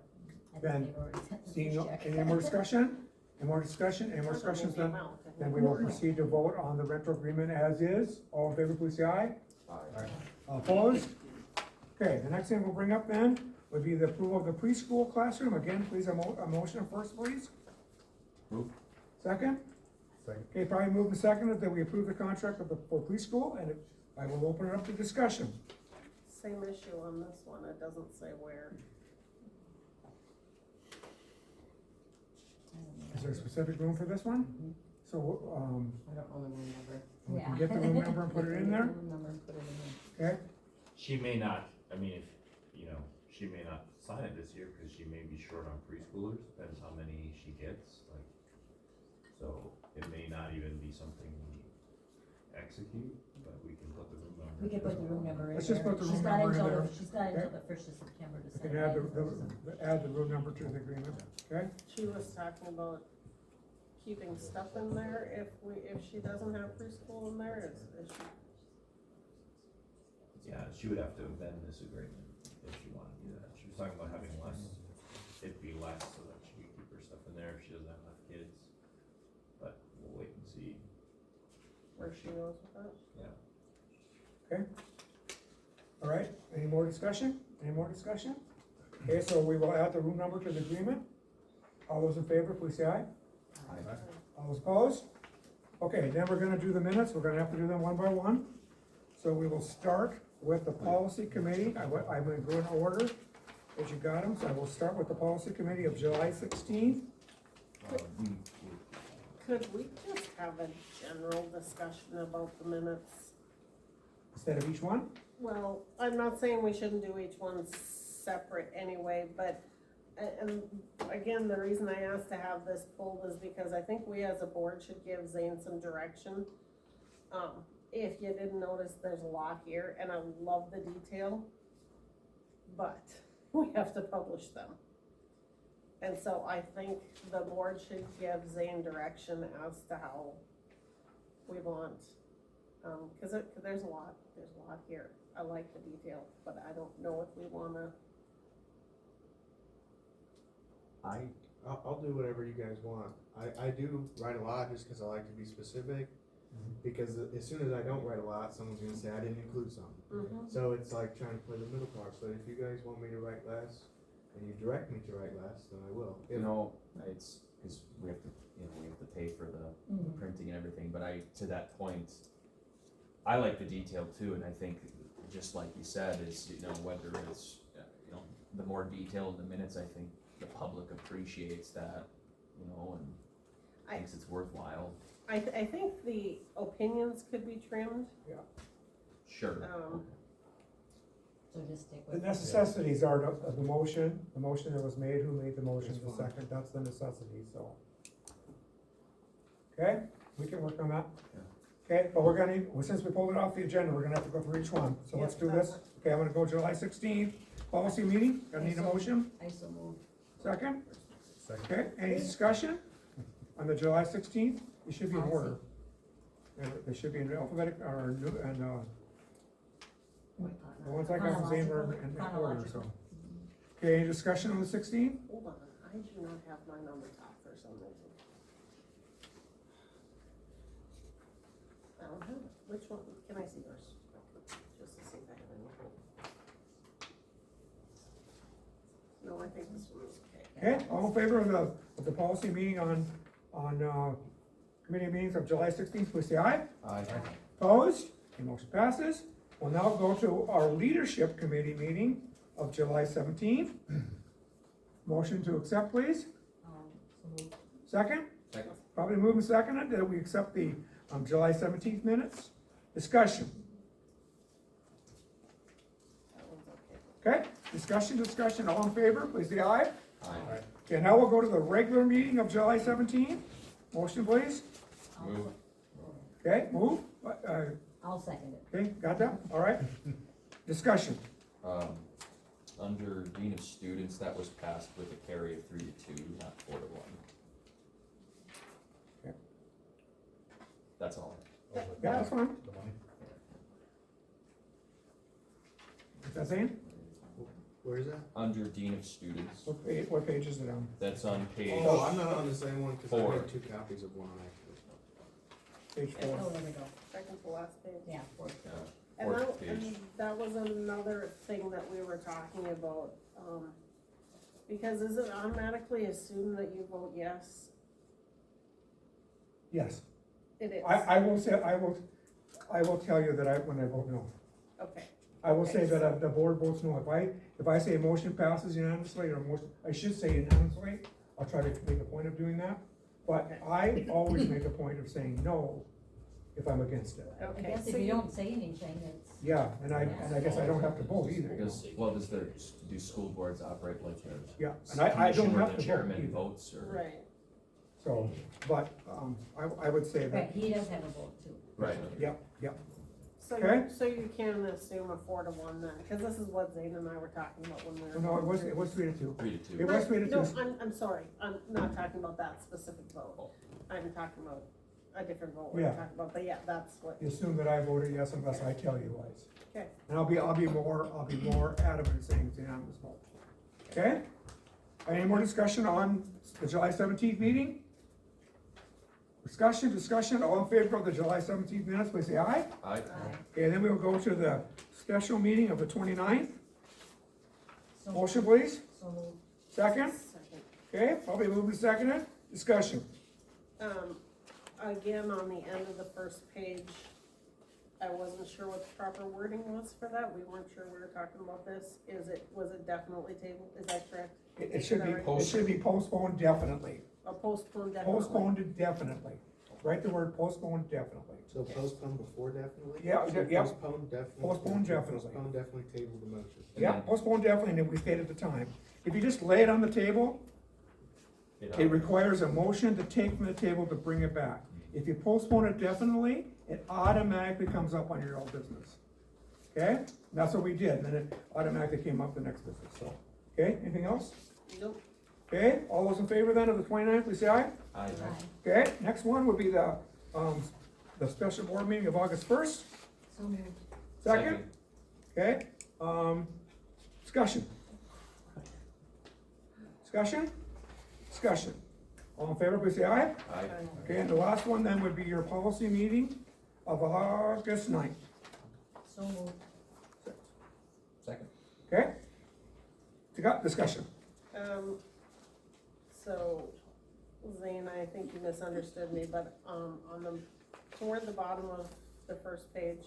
I think Ben, they've already sent the Seeing, first check. any more discussion? Any more discussion? Any more I don't know discussions the then? amount. Then we will proceed to vote on the rental agreement as is. All in favor, please say aye. All opposed? Okay, the next thing we'll bring up then would be the approval of the preschool classroom. Again, please, a motion first, please. Move. Second? Second. Okay, probably moved and seconded that we approve the contract for preschool, and I will open it up to discussion. Same issue on this one. It doesn't say where. Is there a specific room for this one? So, I don't know the room number. we can Yeah. get the room number and put it in there, Room number and put it in there. okay? She may not, I mean, if, you know, she may not sign it this year, cause she may be short on preschoolers, depends how many she gets, like. So it may not even be something we execute, but we can put the room number. We can put the room number in there. Let's just put the She's room got number in until there. She's got until Okay. the 1st of September to We send can it add in. add the room number to the agreement, okay? She was talking about keeping stuff in there if she doesn't have preschool in there, is she? Yeah, she would have to amend this agreement if she wanted to do that. She was talking about having less, it'd be less so that she could keep her stuff in there if she doesn't have enough kids. But we'll wait and see. Where she goes with that? Yeah. All right, any more discussion? Any more discussion? Okay, so we will add the room number to the agreement. All those in favor, please say aye. All those opposed? Okay, then we're gonna do the minutes, we're gonna have to do them one by one. So we will start with the policy committee, I'm gonna go in order, as you got them, so I will start with the policy committee of July 16th. Could we just have a general discussion about the minutes? Instead of each one? Well, I'm not saying we shouldn't do each one separate anyway, but, and again, the reason I asked to have this pulled is because I think we as a board should give Zane some direction. If you didn't notice, there's a lot here, and I love the detail, but we have to publish them. And so I think the board should give Zane direction as to how we want, cause there's a lot here. I like the detail, but I don't know if we wanna. I'll do whatever you guys want. I do write a lot just cause I like to be specific. Because as soon as I don't write a lot, someone's gonna say I didn't include something. So it's like trying to play the middle part, but if you guys want me to write less, and you direct me to write less, then I will. You know, it's, cause we have to, we have to pay for the printing and everything, but to that point, I like the detail too, and I think, just like you said, is, whether it's, the more detail in the minutes, I think the public appreciates that, and thinks it's worthwhile. I think the opinions could be trimmed. Sure. So just stick The with. necessities are the motion that was made, who made the motion, the second, that's the necessity, so. Okay, we can work on that. Okay, but we're gonna, since we pulled it off the agenda, we're gonna have to go through each one, so let's do this. Okay, I'm gonna go July 16th, policy meeting, gonna need a motion, I so move. second, Second. okay, any discussion on the July 16th? It should be in order. They should be in alphabetic, or, and, the ones I got from Zane were in order, so. Okay, any discussion on the 16th? Hold on, I do not have mine on the top for some reason. I don't have it. Which one? Can I see yours? Just to see if I have any. No, I think this one is okay. Okay, all in favor of the policy meeting on committee meetings of July 16th, please say aye. Aye. Opposed? The motion passes. We'll now go to our leadership committee meeting of July 17th. Motion to accept, please. So move. Second? Second. Probably moving second, that we accept the July 17th minutes. Discussion. That one's okay. Okay, discussion, all in favor, please say aye. Aye. Okay, now we'll go to the regular meeting of July 17th. Motion, please. Move. Okay, move. I'll second it. Okay, got that? All right. Discussion. Under Dean of Students, that was passed with a carry of 3-2, not 4-1. Okay. That's all. Yeah, that's fine. The money. Is that saying? Where is that? Under Dean of Students, What page is it on? that's on page, Oh, I'm not on the same one, cause I 4. had 2 copies of one actually. Page Oh, 4. there we go. Second to last page. Yeah, fourth. And fourth that, page. that was another thing that we were talking about, because is it automatically assumed that you vote yes? Yes. It is. I will say, I will tell you that when I vote no. Okay, I will say that the board votes no. If I say a motion passes unanimously, or a motion, I should say unanimously, I'll try to make a point of doing that. But I always make a point of saying no if I'm against it. I okay. guess So if you don't say anything, it's. Yeah, and I guess I don't have to vote either. do school boards operate like a Yeah, and I don't commission where have the to vote chairman either. votes, or? Right, So, but, I would say Right, that, he does have a vote too. Right. yep. so Okay. so you can assume a 4-1 then, cause this is what Zane and I were talking about when we were. No, going it was through. 3-2. 3-2. It was 3-2. No, I'm sorry, I'm not talking about that specific vote, I'm talking about a different vote we're Yeah. talking about, but yeah, that's what, You assume that I voted yes unless I tell you otherwise. okay. And I'll be more adamant saying it's unanimous vote. Okay? Any more discussion on the July 17th meeting? Discussion, all in favor of the July 17th minutes, please say aye. Aye. Okay, then we'll go to the special meeting of the 29th. So- Motion, please. So move. Second? Second. Okay, probably moved and seconded. Discussion. Again, on the end of the first page, I wasn't sure what the proper wording was for that, we weren't sure we were talking about this, was it definitely tabled, is that correct? It should be postponed definitely. Or postponed definitely? Postponed indefinitely. Write the word postponed definitely. So postpone before definitely? Yeah, So yeah. Postpone definitely. Postpone definitely. Postpone definitely table the motion. Yeah, postpone definitely, and then we state at the time. If you just lay it on the table, it requires a motion to take from the table to bring it back. If you postpone it definitely, it automatically comes up on your old business. Okay? And that's what we did, and then it automatically came up the next business, so. Okay, anything else? Nope. Okay, all those in favor then of the 29th, please say aye. Aye. Okay, next one would be the special board meeting of August 1st. So moved. Second? Okay, discussion. Discussion. All in favor, please say aye. Aye. Okay, and the last one then would be your policy meeting of August 9th. So moved. Second. Okay? Discussion. So, Zane, I think you misunderstood me, but, on the, toward the bottom of the first page,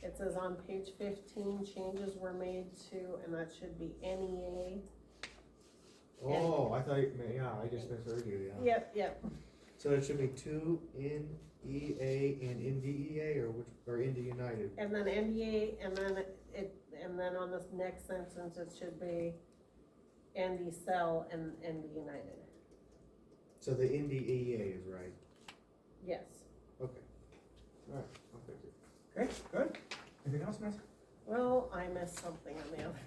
it says on page 15, changes were made to, and that should be NEA. Oh, I thought, yeah, I just misheard you, yeah. Yep, So it should be two in EA and in DEA, or which, or in United? and then NDA, and then on this next sentence, it should be ND Cell and ND United. So the NDEA is right, Yes. okay. Alright, I'll fix it. Okay, good. Anything else, Miss? Well, I missed something on the other,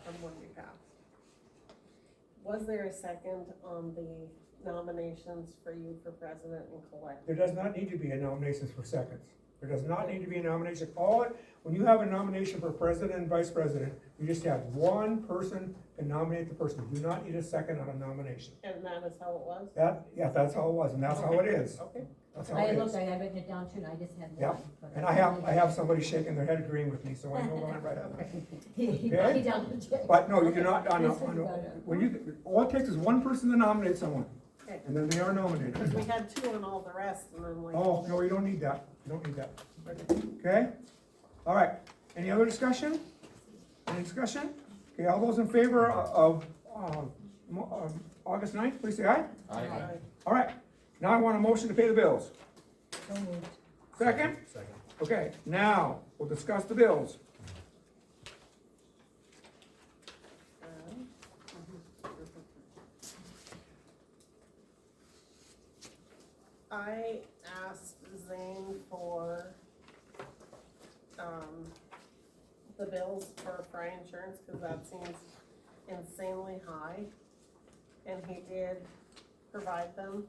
from one you passed. Was there a second on the nominations for you for president and collect? There does not need to be a nominations for seconds. There does not need to be a nomination. When you have a nomination for president and vice president, you just have one person can nominate the person. You do not need a second on a nomination. And that is how it was? That's how it was, and that's how it is. Okay. That's how I it looked, is. I had written it down too, and I just had Yeah. one. but And I have somebody shaking their head agreeing with me, so I know what I'm right on. He Okay. down the check. But no, you do not, Yes, all it takes is one person to nominate someone, Okay. and then they are nominated. Because we had two on all the rest, and I'm like. Oh, no, you don't need that. You don't need that. Okay? All right. Any other discussion? Any discussion? Okay, all those in favor of August 9th, please say aye. Aye. All right. Now I want a motion to pay the bills. So moved. Second? Second. Okay, now we'll discuss the bills. I asked Zane for, the bills for fire insurance, cause that seems insanely high. And he did provide them.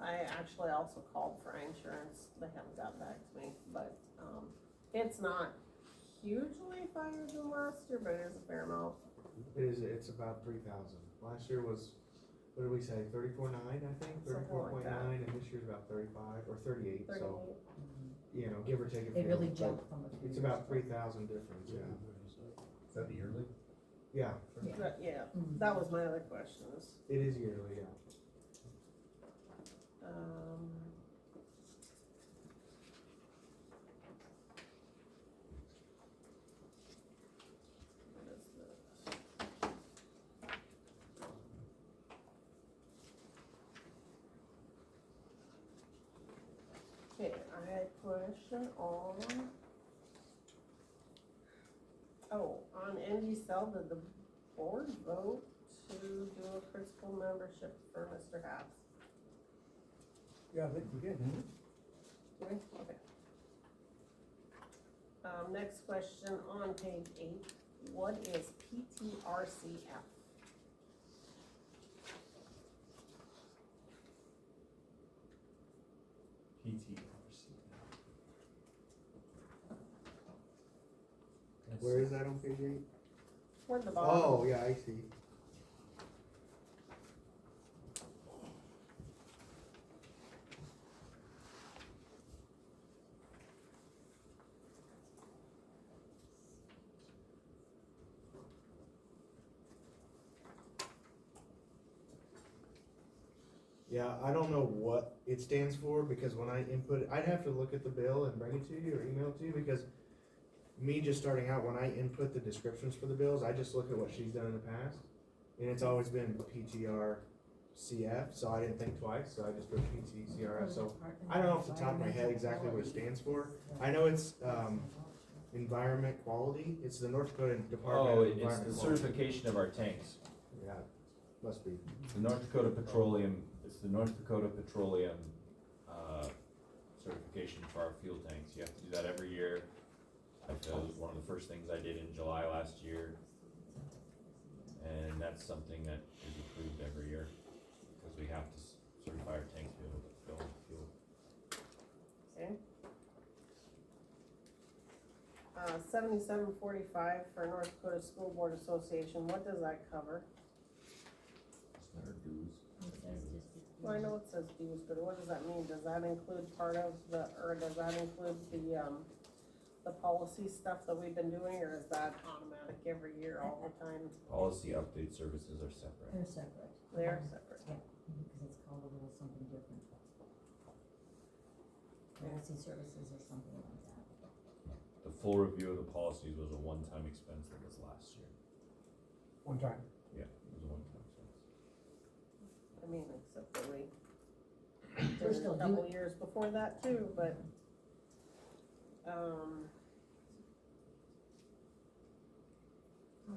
I actually also called fire insurance, they haven't got back to me, but, it's not hugely higher than last year, but it is a fair amount. It's about 3,000. Last year was, what did we say, 34.9, I think, Something like 34.9, that. and this year's about 35 or 38, so, 38. you know, give or take a few. It really but jumped from a few It's years about ago. 3,000 difference, yeah. Is that yearly? Yeah, Yeah. But, yeah, Mhm. that was my other question is, it is yearly, yeah. what is this? Okay, I had a question on, on ND Cell, did the board vote to do a principal membership for Mr. Haas? Yeah, I think we did, didn't we? Do we? Okay. Next question on page 8, what is PTRCF? Where is that on page 8? Toward the bottom. Oh, yeah, I see. Yeah, I don't know what it stands for, because when I input it, I'd have to look at the bill and bring it to you or email it to you, because me just starting out, when I input the descriptions for the bills, I just look at what she's done in the past, and it's always been PTRCF, so I didn't think twice, so I just put PTCRF, so I don't know off the top of my head exactly what it stands for. I know it's, environment quality, it's the North Dakota Department Oh, of it's Environment the Quality. certification of our tanks. Yeah, must be. It's the North Dakota Petroleum, certification for our fuel tanks. You have to do that every year. That was one of the first things I did in July last year. And that's something that is approved every year, because we have to certify our tanks to be able to fill with fuel. Okay. 7745 for North Dakota School Board Association, what does that cover? It's not our dues. Well, I know it says dues, but what does that mean? Does that include part of the, or does that include the the policy stuff that we've been doing, or is that automatic every year, all the time? Policy update services are separate. They're separate. They're separate. Yeah, because it's called a little something different. Policy services or something like that. The full review of the policies was a one-time expense that was last year. One time. Yeah, it was a one-time expense. I mean, except that we We're did still a couple doing- years before that too, but,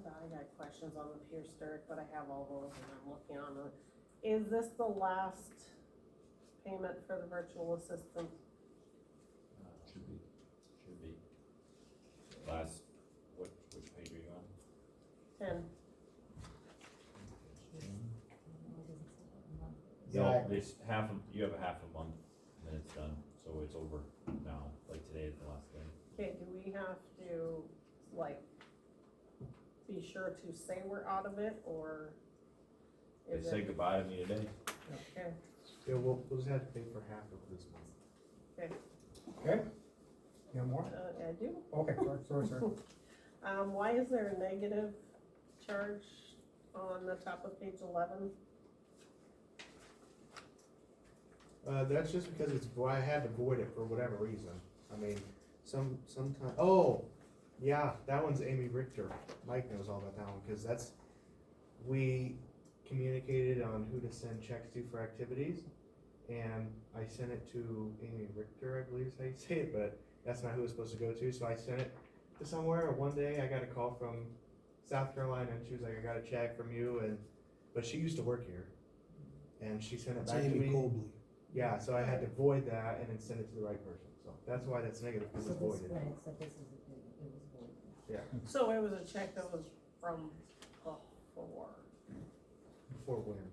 I got questions on the Pierce Sturrock, but I have all those and I'm looking on it. Is this the last payment for the virtual assistant? Should be. Last, which page are you on? 10. No, there's you have a half a month, and then it's done, so it's over now, like today is the last day. Okay, do we have to, like, be sure to say we're out of it, or They is say it? goodbye to me today. Okay, Yeah, we'll just have to pay for half of this month. Okay? You have more? I do. Okay, sorry. Why is there a negative charge on the top of page 11? That's just because I had to void it for whatever reason. I mean, sometime, oh, yeah, that one's Amy Richter. Mike knows all about that one, cause we communicated on who to send checks to for activities. And I sent it to Amy Richter, I believe is how you say it, but that's not who it's supposed to go to, so I sent it to somewhere. One day I got a call from South Carolina and she was like, I got a check from you, but she used to work here. And she sent it back to me. Yeah, so I had to void that and then send it to the right person, so that's why that's negative, because So it's this, voided. when it said this is, it was void. So it was a check that was from Before when?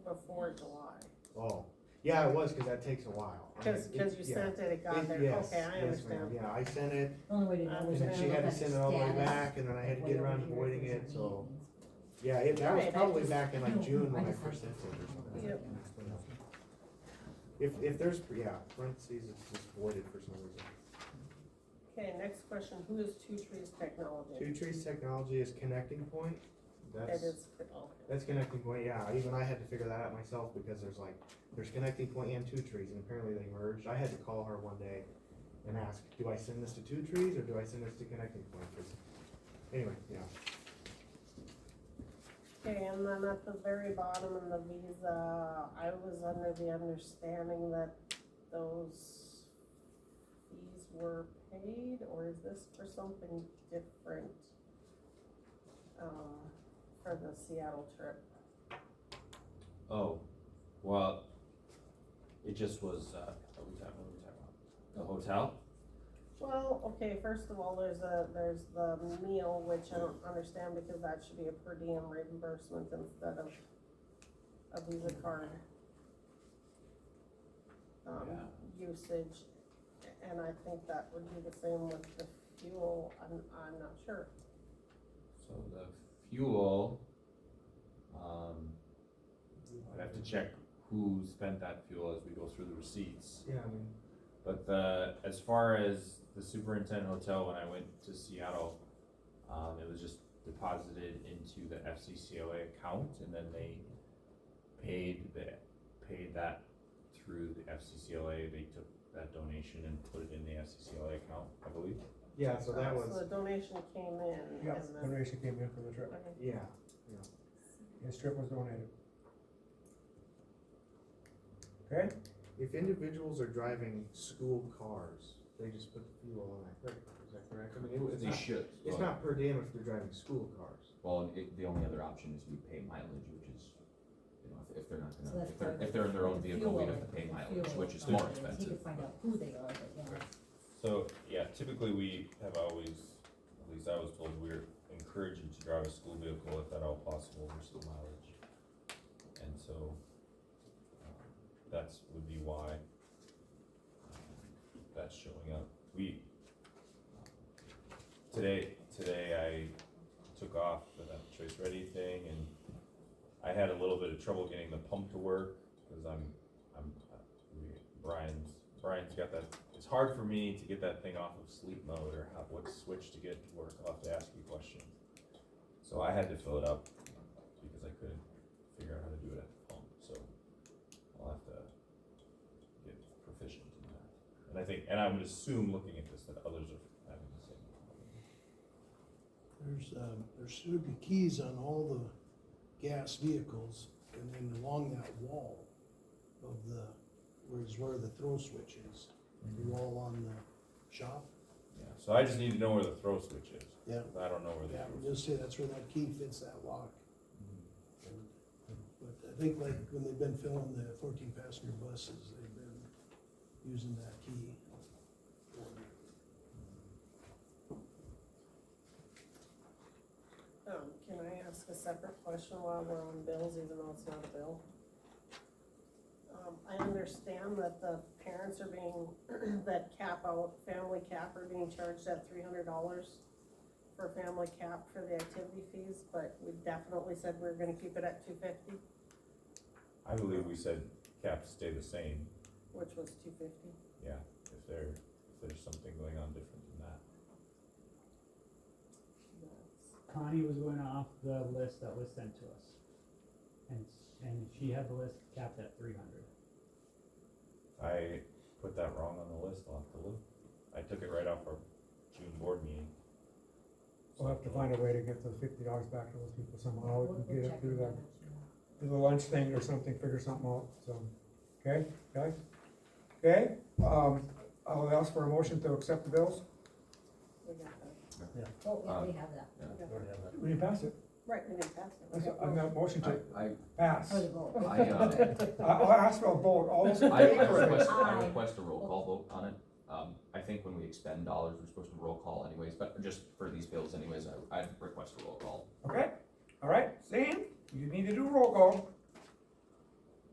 before July. Oh, yeah, it was, cause that takes a while. I mean, Cause you yeah. sent it, it got there, Yes, okay, I yes, understand. ma'am. Yeah, I sent it, The only way to know And was. and then she had to look at send it all the way status, back, and then I had to get around to way over voiding here if it, there's a so. maintenance. Yeah, that was Right, I probably just- back in like no, June when I I just- first sent it or something. Yep. If there's, parentheses, it's just voided for some reason. Okay, next question, who is Two Trees Technology? Two Trees Technology is Connecting Point. It That's, is, oh, that's Connecting Point, yeah, even I had to figure that out myself because there's Connecting Point and Two Trees, and apparently they merged. I had to call her one day and ask, do I send this to Two Trees or do I send this to Connecting Point? 'Cause anyway, yeah. okay, and then at the very bottom in the visa, I was under the understanding that those fees were paid, or is this for something different? For the Seattle trip? Oh, well, it just was, what are we talking about? The hotel? Well, okay, first of all, there's the meal, which I don't understand because that should be a per diem reimbursement instead of a Visa card. Usage, and I think that would be the same with the fuel, I'm not sure. So the fuel, I'd have to check who spent that fuel as we go through the receipts. Yeah, I mean, But as far as the superintendent hotel, when I went to Seattle, it was just deposited into the FCCOA account, and then they paid that through the FCCOA. They took that donation and put it in the FCCOA account, I believe. yeah, so that So was, the donation came in, Yeah, and then, donation came in for the trip. okay. yeah. His trip was donated. Okay? If individuals are driving school cars, they just put the fuel on that credit card, is that correct? I mean, They should. it's not per diem if they're driving school cars. Well, the only other option is we pay mileage, which is, you know, if they're not So gonna, that's if they're in their own the vehicle, we'd fuel, have to pay the mileage, fuel which is part more of it. He expensive. could find out who they are, but yeah. So, yeah, typically we have always, at least I was told, we're encouraging to drive a school vehicle if at all possible versus mileage. And so, that's would be why that's showing up. Today I took off for that Choice Ready thing, and I had a little bit of trouble getting the pump to work, cause Brian's got that, it's hard for me to get that thing off of sleep mode or have what switch to get to work. I'll have to ask you questions. So I had to fill it up because I couldn't figure out how to do it at the phone, so I'll have to get proficient in that. And I think, and I would assume, looking at this, that others are having the same problem. There should be keys on all the gas vehicles, and then along that wall of where the throw switch is, the wall on the shop. Yeah, so I just need to know where the throw switch is. Yeah. I don't know where the Yeah, throw we'll just say that's where that key fits that lock. But I think like when they've been filling the 14 passenger buses, they've been using that key. Can I ask a separate question while we're on bills, even though it's not a bill? I understand that the parents are being, that cap out, family cap are being charged at $300 for family cap for the activity fees, but we definitely said we were gonna keep it at $250, I believe we said caps stay the same, which was $250. yeah, if there's something going on different than that. Connie was going off the list that was sent to us. And she had the list capped at 300. I put that wrong on the list, I'll have to look. I took it right off our June board meeting. We'll have to find a way to get the $50 back to those people somehow, we We'll can get it check through on the, that. through the lunch thing or something, figure something out, so, okay, guys? Okay, I'll ask for a motion to accept the bills. We got that. Oh, yeah, we have that. We got that. We didn't pass it. Right, we didn't pass it. We got I'm both. not motion to I, pass. Oh, you vote. I'll ask for a vote, all those in I favor? request a roll call vote on it. I think when we expend dollars, we're supposed to roll call anyways, but just for these bills anyways, I'd request a roll call. Okay, all right, Sam, you need to do roll call.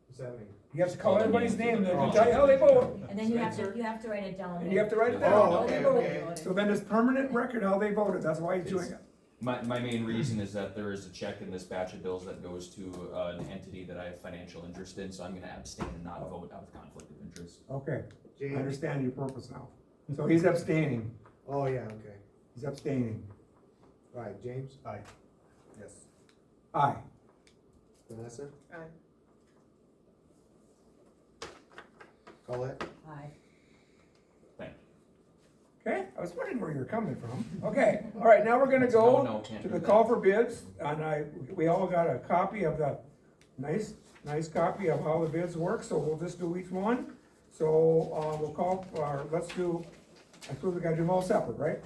What's that mean? You have to call everybody's name, then you tell you how they vote, And then you have to write it down. and you have to write it Oh, down. okay, okay. So then it's permanent record how they voted, that's why he's doing it. My main reason is that there is a check in this batch of bills that goes to an entity that I have financial interest in, so I'm gonna abstain and not vote out of conflict of interest. Okay, I James? understand your purpose now. So he's abstaining, Oh, yeah, okay. he's abstaining. Alright, James? Aye. Yes. Aye. Vanessa? Aye. Colette? Aye. Okay, I was wondering where you're coming from. Okay, all right, now we're gonna go No, can't to do the that. call for bids, and we all got a copy of the, nice copy of how the bids work, so we'll just do each one. So, we'll call, let's do, I suppose we gotta do them all separate, right?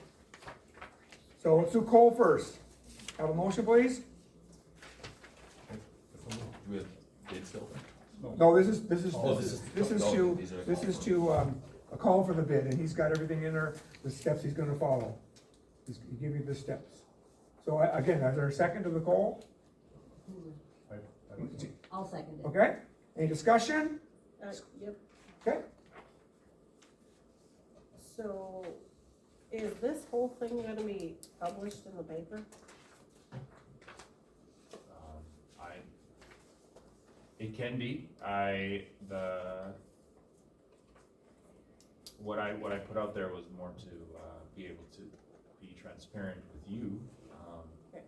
So let's do coal first. Have a motion, please? Do we have bids still? No, this is Oh, a call for the bid, and he's got everything in there, the steps he's gonna follow. He give you the steps. So again, is there a second to the call? I'll second it. Okay, any discussion? Yep. Okay, So, is this whole thing gonna be published in the paper? It can be, what I put out there was more to, be able to be transparent with you. Okay.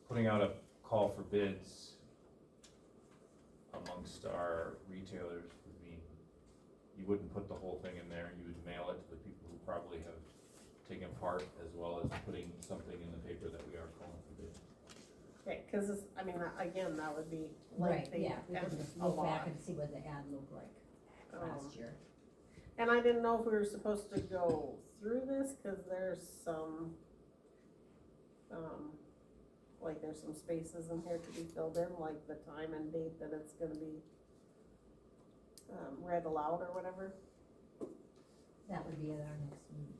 Putting out a call for bids amongst our retailers would mean you wouldn't put the whole thing in there, you would mail it to the people who probably have taken part, as well as putting something in the paper that we are calling for bid. Okay, cause it's, I mean, again, that would be Right, lengthy yeah, we and can just a look back lot. and see what the ad looked like last year. And I didn't know if we were supposed to go through this, cause there's some, like there's some spaces in here to be filled in, like the time and date that it's gonna be read aloud or whatever. That would be at our next meeting.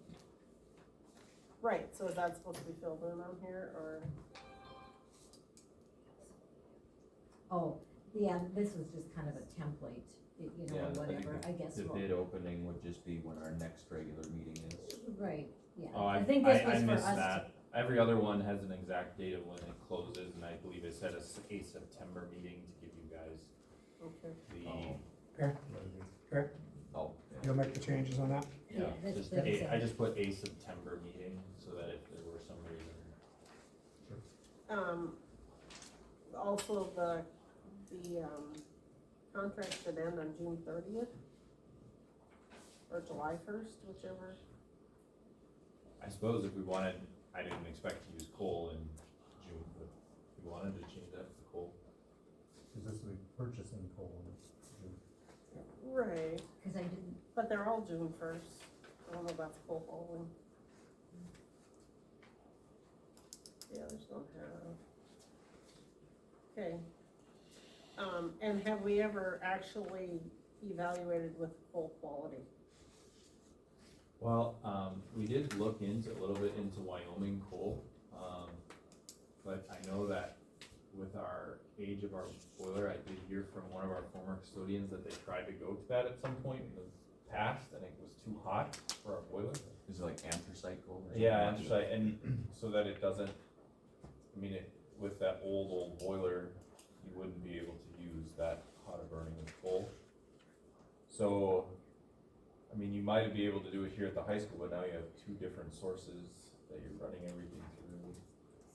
Right, so is that supposed to be filled in on here, or? Oh, yeah, this was just kind of a template, you know, Yeah, I think whatever, I guess. The we'll- bid opening would just be when our next regular meeting is. Right, yeah. Oh, I think this I was for missed us that. Every other one has an exact date of when it closes, and I believe it said a September meeting to give you guys Okay. the. okay, okay. Oh, You you'll make the changes on that? Yeah, that's- just that's I just put a September meeting, so that if there were some reason. Also the contract should end on June 30th. Or July 1st, whichever. I suppose if we wanted, I didn't expect to use coal in June, but if we wanted to change that to coal. Cause this will be purchasing coal in June. Right, Cause I didn't, but they're all June 1st. I don't know about the full hauling. Yeah, there's no have. Okay. And have we ever actually evaluated with coal quality? Well, we did look into, a little bit into Wyoming coal, but I know that with our age of our boiler, I did hear from one of our former custodians that they tried to go to that at some point in the past, and it was too hot for our boiler. Is it like anthracite gold or something? Yeah, anthracite, and so that it doesn't, I mean, with that old boiler, you wouldn't be able to use that hot a burning of coal. So, I mean, you might be able to do it here at the high school, but now you have two different sources that you're running everything through.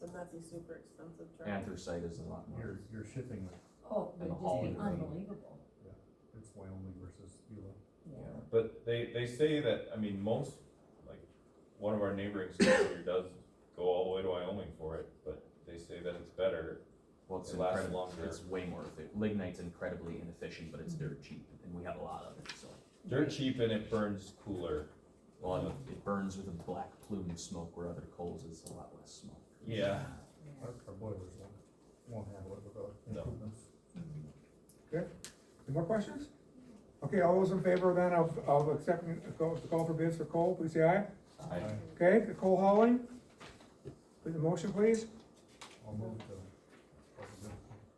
So that'd be super expensive. Anthracite is a lot more. You're shipping, oh, it And the would just hauling be rate. unbelievable, it's Wyoming versus Beulah. yeah. But they say that, I mean, most, like, one of our neighboring schools here does go all the way to Wyoming for it, but they say that it's better. Well, it's It lasts incredible, longer. it's way more efficient. Lignite's incredibly inefficient, but it's dirt cheap, and we have a lot of it, so. Dirt cheap and it burns cooler. Well, and it burns with a black plume of smoke, where other coals is a lot less smoke. Yeah. Our boilers won't handle it without No. improvements. Any more questions? Okay, all those in favor then of accepting, the call for bids for coal, please say aye. I, Okay, the coal hauling, please, the motion please. I'll move to.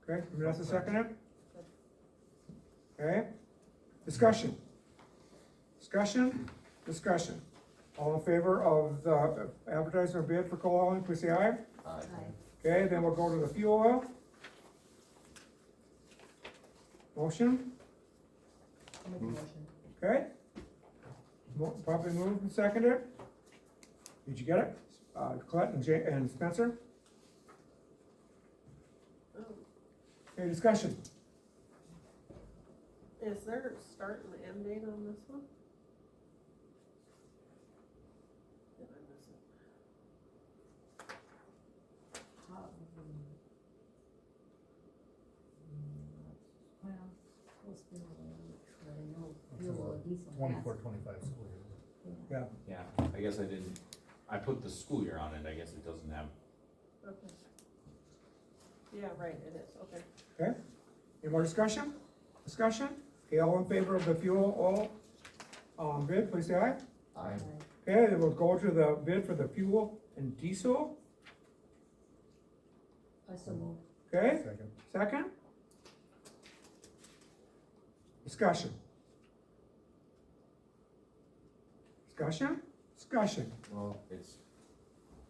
Okay, Vanessa second it? Okay, discussion. Discussion. All in favor of the advertising or bid for coal hauling, please say aye. Aye. Okay, then we'll go to the fuel oil. Motion, I'll make a motion. okay? Probably moved and seconded. Did you get it? Colette and Spencer? Okay, discussion. Is there a start and end date on this one? Did I miss it? Well, supposed to be, but I know fuel or diesel has. 24-25 school year. yeah, I guess I put the school year on it, I guess it doesn't have. Okay. Yeah, right, it is, okay. Okay, any more discussion? Okay, all in favor of the fuel oil, bid, please say aye. Aye. Okay, then we'll go to the bid for the fuel and diesel, I so move. okay? Second. Second? Discussion. Well, it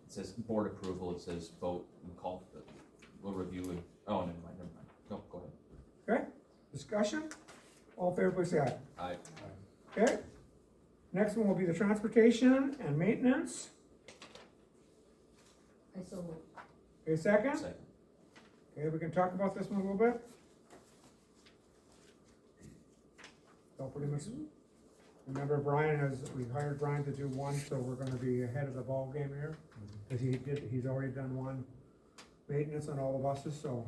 says board approval, it says vote and call, we'll review and, oh, never mind. No, go ahead. Okay, discussion? All in favor, please say aye. Aye. Okay? Next one will be the transportation and maintenance. I so move. Okay, second? Second. Okay, we can talk about this one a little bit. So pretty much, remember Brian we hired Brian to do one, so we're gonna be ahead of the ball game here. Cause he's already done one maintenance on all the buses, so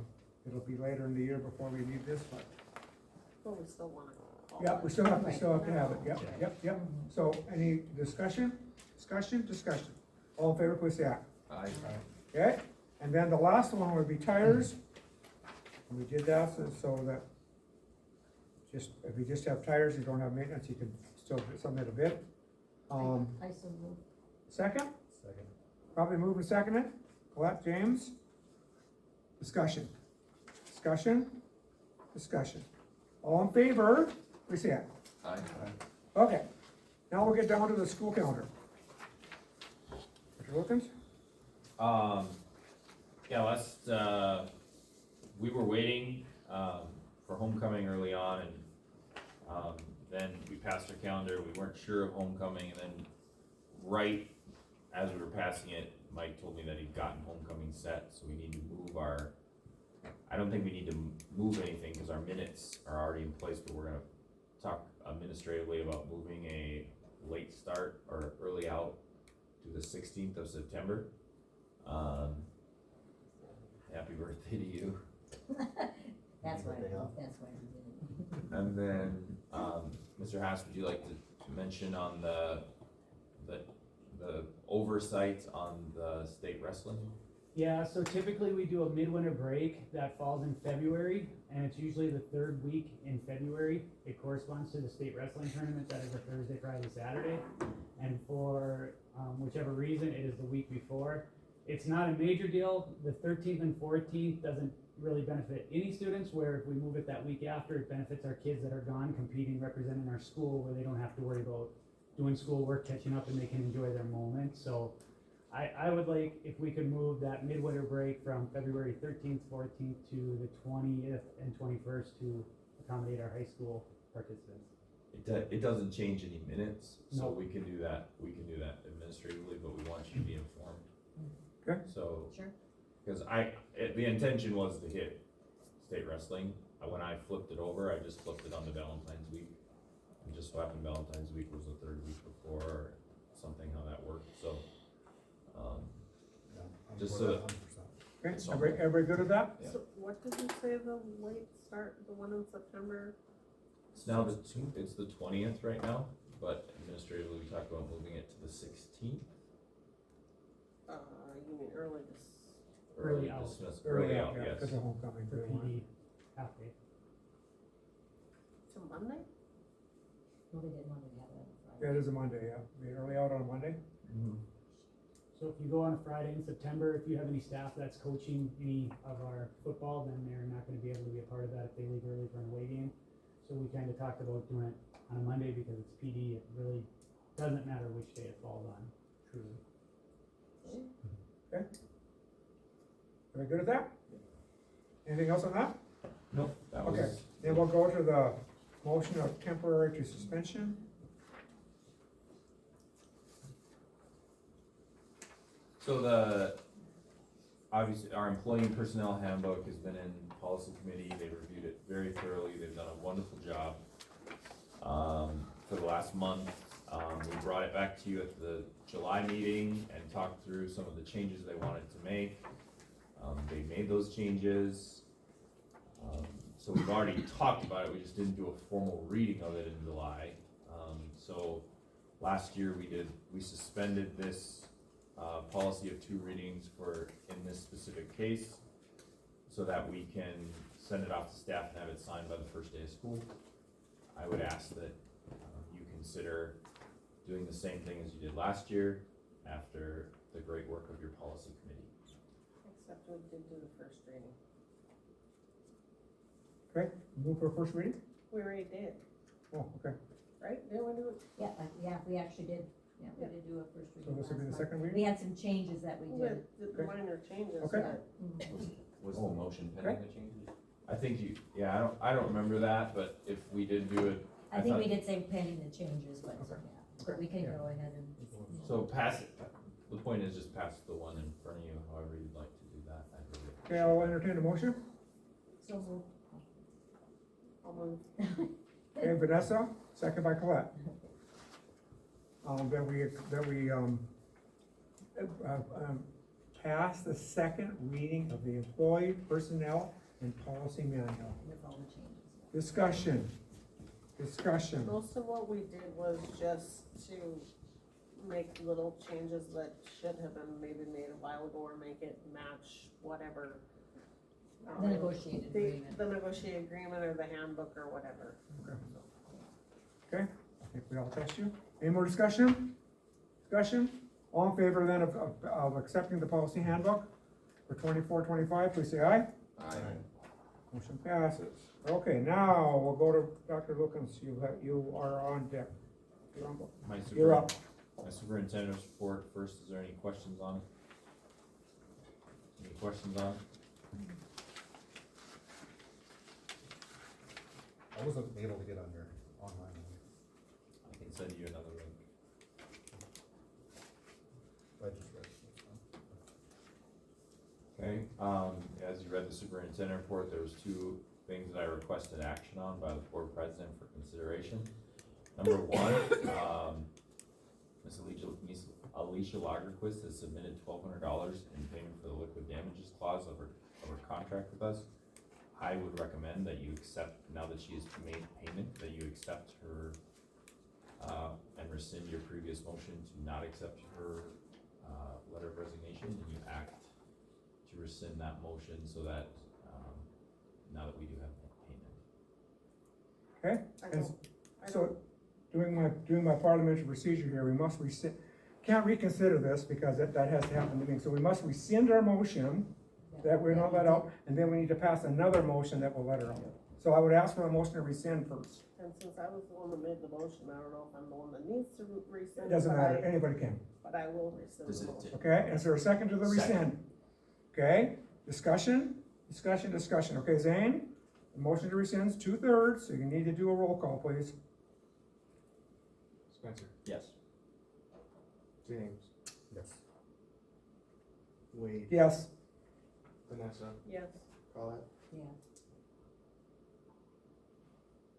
it'll be later in the year before we need this, but. But we still want it. Yeah, we still have to have it, yep. So any discussion? All in favor, please say aye. Aye. Okay, and then the last one would be tires. And we did that so that if you just have tires, you don't have maintenance, you can still submit a bid. I so move. Second, Second. probably move and second it. Colette, James? Discussion. All in favor, please say aye. Aye. Okay, now we'll get down to the school calendar. Mr. Wilkins? Yeah, we were waiting, for homecoming early on, and, then we passed our calendar, we weren't sure of homecoming, and then right as we were passing it, Mike told me that he'd gotten homecoming set, so we need to move our, I don't think we need to move anything, cause our minutes are already in place, but we're gonna talk administratively about moving a late start or early out to the 16th of September. Happy birthday to you. That's why, that's why we did it. And then, Mr. Haas, would you like to mention on the oversight on the state wrestling? Yeah, so typically we do a midwinter break that falls in February, and it's usually the third week in February. It corresponds to the state wrestling tournament that is a Thursday, Friday, Saturday. And for whichever reason, it is the week before. It's not a major deal. The 13th and 14th doesn't really benefit any students, where if we move it that week after, it benefits our kids that are gone competing, representing our school, where they don't have to worry about doing schoolwork, catching up, and they can enjoy their moment. So I would like if we could move that midwinter break from February 13th, 14th to the 20th and 21st to accommodate our high school participants. It doesn't change any minutes, so No. we can do that administratively, but we want you to be informed. Okay. So. Sure. Cause the intention was to hit state wrestling. When I flipped it over, I just flipped it on the Valentine's week. And just so happened Valentine's week was the third week before, or something, how that worked, so. Yeah, I'm Just for so that that- 100%. Okay, everybody good with that? Yeah. So what did you say the late start, the one in September? It's now it's the 20th right now, but administratively, we talked about moving it to the 16th. You mean early Early out. Dismiss, Early out, yeah, yes. because of homecoming. For PD half day. to Monday? No, they didn't want to have it on Yeah, Friday. it is a Monday, yeah. Be early out on a Monday. So if you go on a Friday in September, if you have any staff that's coaching any of our football, then they're not gonna be able to be a part of that if they leave early for an away game. So we kinda talked about doing it on a Monday because it's PD, it really doesn't matter which day it falls on, truly. Are we good at that? Anything else on that? Nope, that was. Okay, then we'll go to the motion of temporary to suspension. So obviously, our employee and personnel handbook has been in policy committee, they reviewed it very thoroughly, they've done a wonderful job. For the last month, we brought it back to you at the July meeting and talked through some of the changes they wanted to make. They made those changes. So we've already talked about it, we just didn't do a formal reading of it in July. So last year we suspended this policy of 2 readings in this specific case, so that we can send it off to staff and have it signed by the first day of school. I would ask that you consider doing the same thing as you did last year after the great work of your policy committee. Except we did do the first reading. Okay, move for first reading? We already did, Oh, okay, right? Didn't we do it? Yeah, we actually did, we did do a first so reading this will be the last month. second We reading? had some changes that we did. With the minor changes, Okay. but Was the motion pending the changes? I think I don't remember that, but if we did do it. I think thought- we did say pending the changes, but, Okay. yeah, but we can Yeah. go ahead and. So pass it, the point is just pass the one in front of you, however you'd like to do that. I really Okay, I'll entertain a motion. So moved. I'll move. Okay, Vanessa, second by Colette. That we pass the second reading of the employee personnel and policy manual. With all the changes. Discussion. Most of what we did was just to make little changes that should have been maybe made a while ago, or make it match whatever. The negotiated agreement. The negotiated agreement or the handbook or whatever. Okay, I think we all trust you. Any more discussion? All in favor then of accepting the policy handbook for 24-25, please say aye. Aye. Motion passes. Okay, now we'll go to Dr. Wilkins. You are on deck. You're up. My superintendent's report first, is there any questions on it? Any questions on it? I wasn't able to get on your online one. can send you another link. I just read it. Okay, as you read the superintendent report, there was two things that I requested action on by the board president for consideration. Number one, Ms. Alicia Lagerquist has submitted $1,200 in payment for the liquid damages clause of her contract with us. I would recommend that you accept, now that she has made payment, that you accept her, and rescind your previous motion to not accept her, letter of resignation, and you act to rescind that motion so that, now that we do have payment. Okay? I And don't, so, doing my parliamentary procedure here, we must can't reconsider this because that has to happen to me. So we must rescind our motion that we're not let out, and then we need to pass another motion that will let her out. So I would ask for a motion to rescind first. and since I was the one that made the motion, I don't know if I'm the one that needs to rescind. It doesn't but matter, anybody can. But I will rescind Does the it- motion. Okay, is there a second to the rescind? Second. Okay, discussion. Okay, Zane, the motion to rescind is 2/3, so you need to do a roll call, please. Spencer, Yes. James, Yes. Wade, Yes, Vanessa, Yes, Colette. Yeah.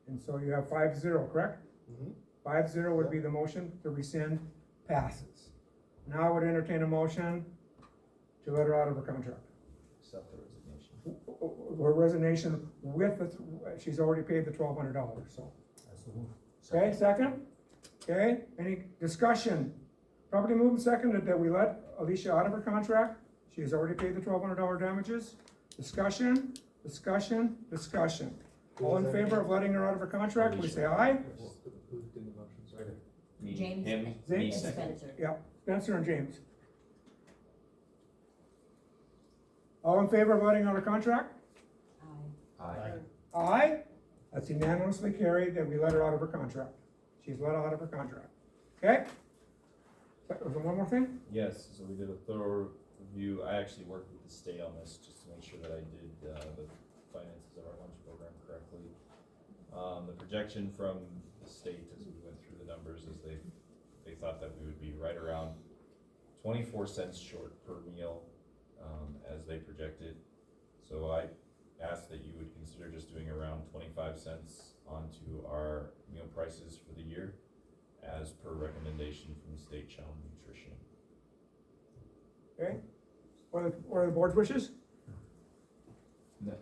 and so you have 5-0, correct? Mm-hmm. 5-0 would be the motion to rescind passes. Now I would entertain a motion to let her out of her contract. Accept the resignation. Her resignation with she's already paid the $1,200, so. Okay, second? Okay, any discussion? Properly moved and seconded that we let Alicia out of her contract. She has already paid the $1,200 damages. Discussion. All in favor of letting her out of her contract, please say aye. Who did the motion, sorry? Me, James. him, Zane? me And second. Spencer. Yeah, Spencer and James. All in favor of letting her out of contract? Aye. Aye. That's unanimously carried that we let her out of her contract. She's let out of her contract. Okay? Was there one more thing? Yes, so we did a thorough review. I actually worked with the state on this just to make sure that I did, the finances of our lunch program correctly. The projection from the state as we went through the numbers is they thought that we would be right around 24 cents short per meal, as they projected. So I asked that you would consider just doing around 25 cents onto our meal prices for the year, as per recommendation from State Child Nutrition. Okay? What are the board's wishes?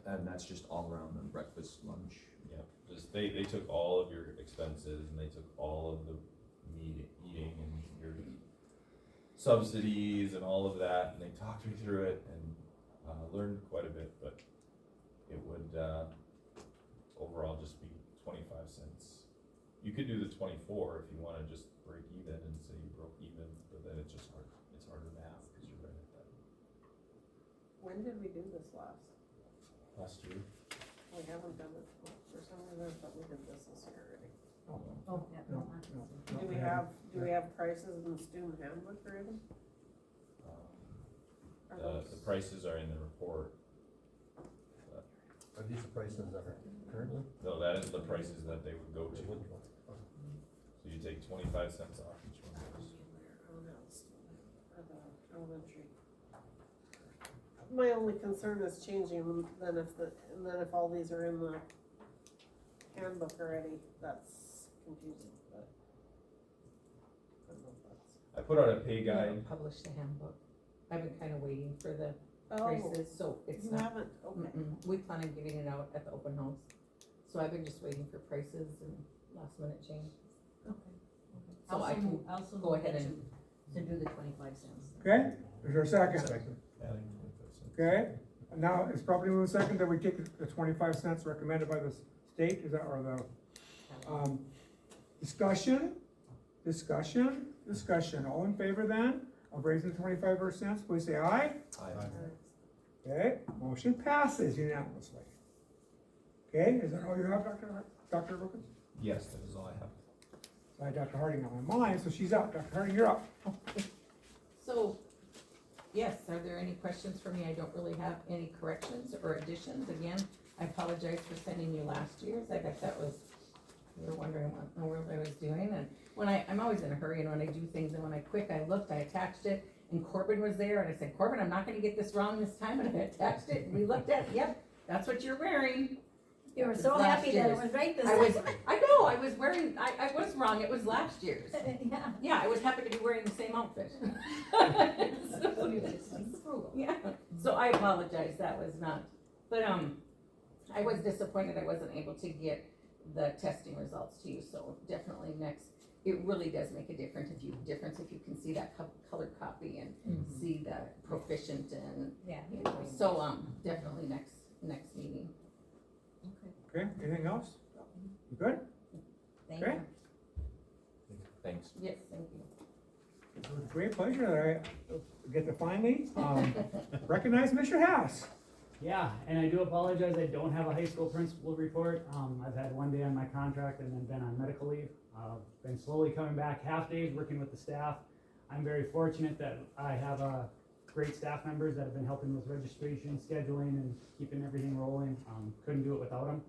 And that's just all around the breakfast, lunch. Yeah, just they took all of your expenses and they took all of the eating and your subsidies and all of that, and they talked me through it and learned quite a bit, but it would overall just be 25 cents. You could do the 24 if you wanna just break even and say you broke even, but then it's just hard, it's harder math, cause you're right at that. when did we do this last? Last year, We haven't done it, for some reason, I thought we did this year already. Oh, yeah, no, Do we have prices in the student handbook already? Are those- the prices are in the report. Are these the prices that are currently? No, that is the prices that they would go to. So you take 25 cents off each one of those. Oh, no, it's still there, or the elementary. My only concern is changing them, then if all these are in the handbook already, that's confusing, but. I don't know if that's. I put out a pay We guide. haven't published the handbook. I've been kinda waiting for the Oh, prices, so it's you not, haven't, okay. we plan on getting it out at the open house. So I've been just waiting for prices and last minute changes. Okay. So I can go ahead and, To do the 25 cents. Okay, is there a second? Adding 25 cents. Okay, and now it's probably moved second that we take the 25 cents recommended by the state, is that, or the, discussion, all in favor then of raising 25 cents, please say aye. Aye. Okay, motion passes unanimously. Okay, is that all you have, Dr. Wilkins? Yes, that is all I have. I had Dr. Harding on my mind, so she's out. Dr. Harding, you're up. so, yes, are there any questions for me? I don't really have any corrections or additions. Again, I apologize for sending you last year's. I bet that was we were wondering what in the world I was doing, and when I'm always in a hurry, and when I do things, and when I looked, I attached it, and Corbin was there, and I said, Corbin, I'm not gonna get this wrong this time, and I attached it, and we looked at it, yep, that's what you're wearing. You were It's so last happy that it year's. was right this I was, time. I know, I was wearing, I was wrong, it was last year's. Yeah. Yeah, I was happy to be wearing the same outfit. Yeah, so I apologize, that was not, but, I was disappointed I wasn't able to get the testing results to you, so definitely next, it really does make a difference if you can see that colored copy and see the proficient and, Yeah. so, definitely next meeting. Okay, anything else? You good? Thank Okay. you. Thanks. Yes, thank you. It was a great pleasure that I get to finally, recognize Mr. Haas. Yeah, and I do apologize, I don't have a high school principal report. I've had one day on my contract and then been on medical leave. Been slowly coming back, half days working with the staff. I'm very fortunate that I have great staff members that have been helping with registration, scheduling, and keeping everything rolling. Couldn't do it without them.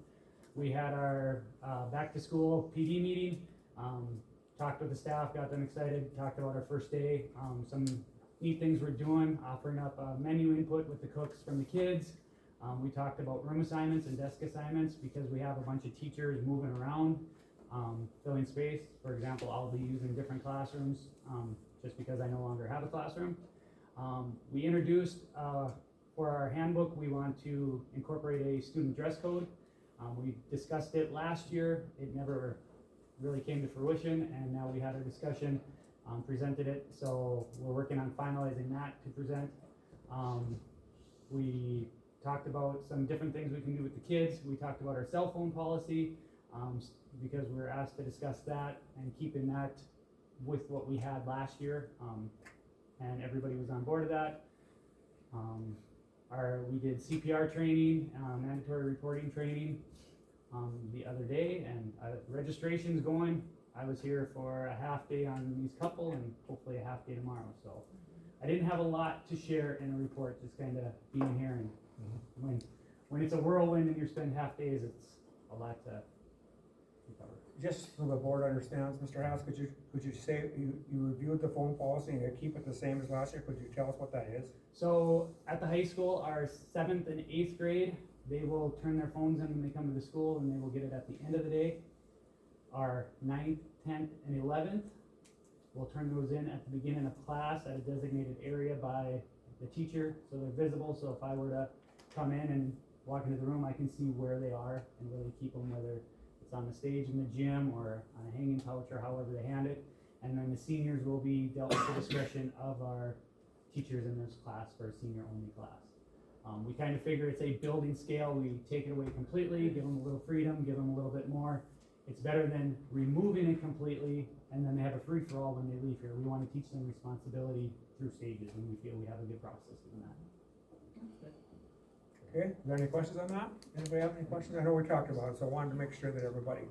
We had our back to school PD meeting, talked with the staff, got them excited, talked about our first day, some neat things we're doing, offering up menu input with the cooks from the kids. We talked about room assignments and desk assignments because we have a bunch of teachers moving around, filling space. For example, I'll be using different classrooms just because I no longer have a classroom. We introduced, for our handbook, we want to incorporate a student dress code. We discussed it last year. It never really came to fruition, and now we had a discussion, presented it, so we're working on finalizing that to present. We talked about some different things we can do with the kids. We talked about our cell phone policy, because we were asked to discuss that and keeping that with what we had last year, and everybody was on board of that. We did CPR training, mandatory reporting training the other day, and registration's going. I was here for a half day on these couple and hopefully a half day tomorrow, so I didn't have a lot to share in a report, just kind of being here, and when it's a whirlwind and you're spending half days, it's a lot to cover. Just so the board understands, Mr. House, could you say, you reviewed the phone policy and you keep it the same as last year, could you tell us what that is? So at the high school, our 7th and 8th grade, they will turn their phones in when they come to the school, and they will get it at the end of the day. Our 9th, 10th, and 11th, we'll turn those in at the beginning of class at a designated area by the teacher, so they're visible. So if I were to come in and walk into the room, I can see where they are and where they keep them, whether it's on the stage in the gym or on a hanging pouch or however they hand it. And then the seniors will be dealt with the discretion of our teachers in this class for a senior-only class. We kind of figure it's a building scale. We take it away completely, give them a little freedom, give them a little bit more. It's better than removing it completely and then they have a free-for-all when they leave here. We want to teach them responsibility through stages, and we feel we have a good process doing that. Okay, are there any questions on that? Anybody have any questions? I know we talked about it, so I wanted to make sure that everybody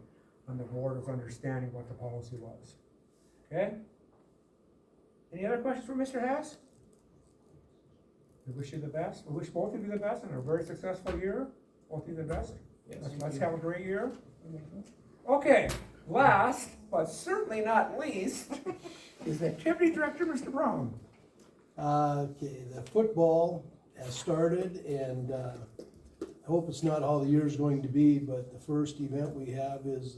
on the board was understanding what the policy was. Okay? Any other questions for Mr. Haas? We wish you the best. We wish both of you the best and a very successful year. Both of you the best. Yes. Let's have a great year. Okay, last, but certainly not least, is the Activity Director, Mr. Brown. Okay, the football has started, and I hope it's not all the year's going to be, but the first event we have was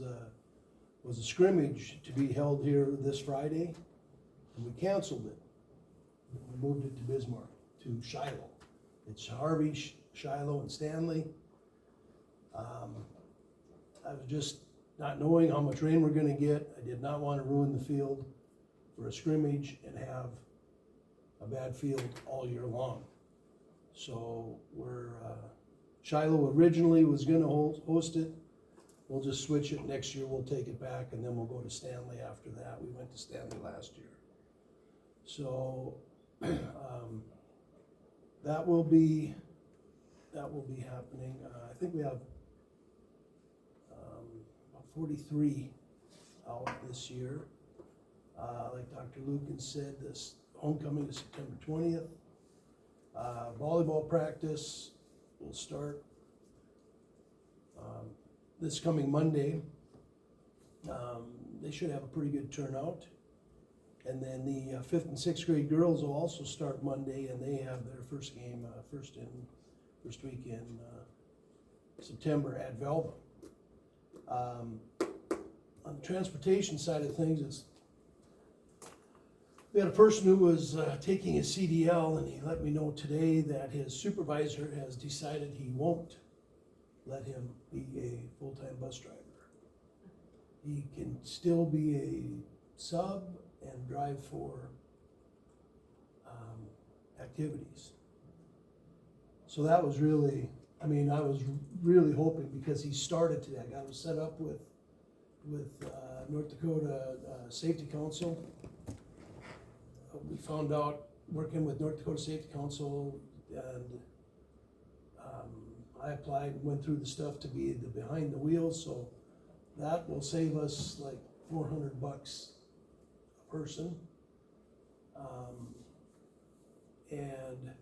a scrimmage to be held here this Friday, and we canceled it. We moved it to Bismarck, to Shiloh. It's Harvey, Shiloh, and Stanley. I was just not knowing how much rain we're gonna get. I did not want to ruin the field for a scrimmage and have a bad field all year long. So Shiloh originally was gonna host it. We'll just switch it. Next year we'll take it back, and then we'll go to Stanley after that. We went to Stanley last year. So that will be happening. I think we have about 43 out this year. Like Dr. Lucan said, this homecoming is September 20th. Volleyball practice will start this coming Monday They should have a pretty good turnout. And then the 5th and 6th grade girls will also start Monday, and they have their first game, first week in September at Velva. On the transportation side of things, we had a person who was taking his CDL, and he let me know today that his supervisor has decided he won't let him be a full-time bus driver. He can still be a sub and drive for activities. So that was really, I was really hoping, because he started today. I got him set up with North Dakota Safety Council. We found out, working with North Dakota Safety Council, and I applied and went through the stuff to be the behind the wheels, so that will save us like $400 a person. And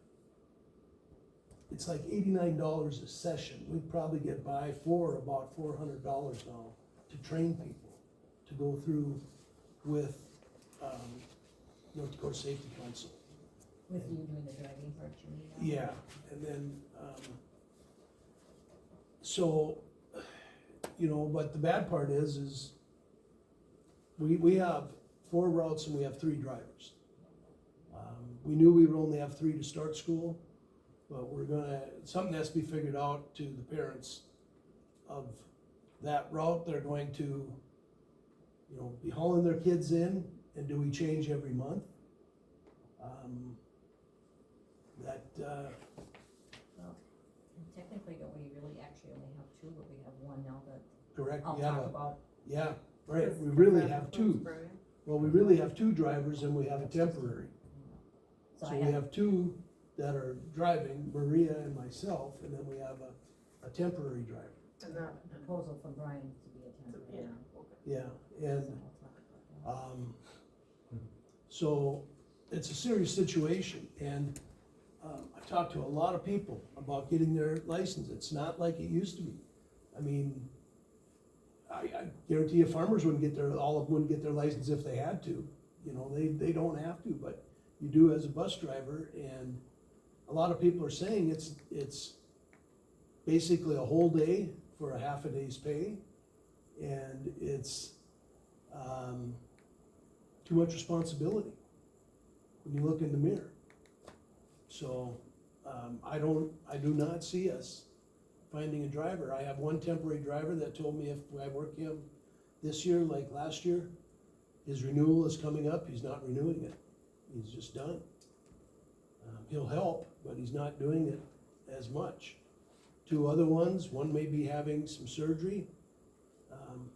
it's like $89 a session. We'd probably get by for about $400 now to train people to go through with North Dakota Safety Council. With you doing the driving part, you mean? Yeah, and then, so, but the bad part is we have 4 routes and we have 3 drivers. We knew we would only have 3 to start school, but something has to be figured out to the parents of that route. They're going to, be hauling their kids in, and do we change every month? Well, technically, don't we really actually only have 2, but we have 1 now that Correct. I'll We have talk about. Yeah, right, we really have 2. Well, we really have 2 drivers, and we have a temporary. So we have 2 that are driving, Maria and myself, and then we have a temporary driver. And that, Proposal from Brian to be a temporary. Yeah, and, so it's a serious situation, and I've talked to a lot of people about getting their license. It's not like it used to be. I guarantee you farmers all of them wouldn't get their license if they had to. They don't have to, but you do as a bus driver, and a lot of people are saying it's basically a whole day for a half a day's pay, and it's too much responsibility when you look in the mirror. So I do not see us finding a driver. I have 1 temporary driver that told me if I work him this year like last year, his renewal is coming up, he's not renewing it. He's just done. He'll help, but he's not doing it as much. 2 other ones, one may be having some surgery.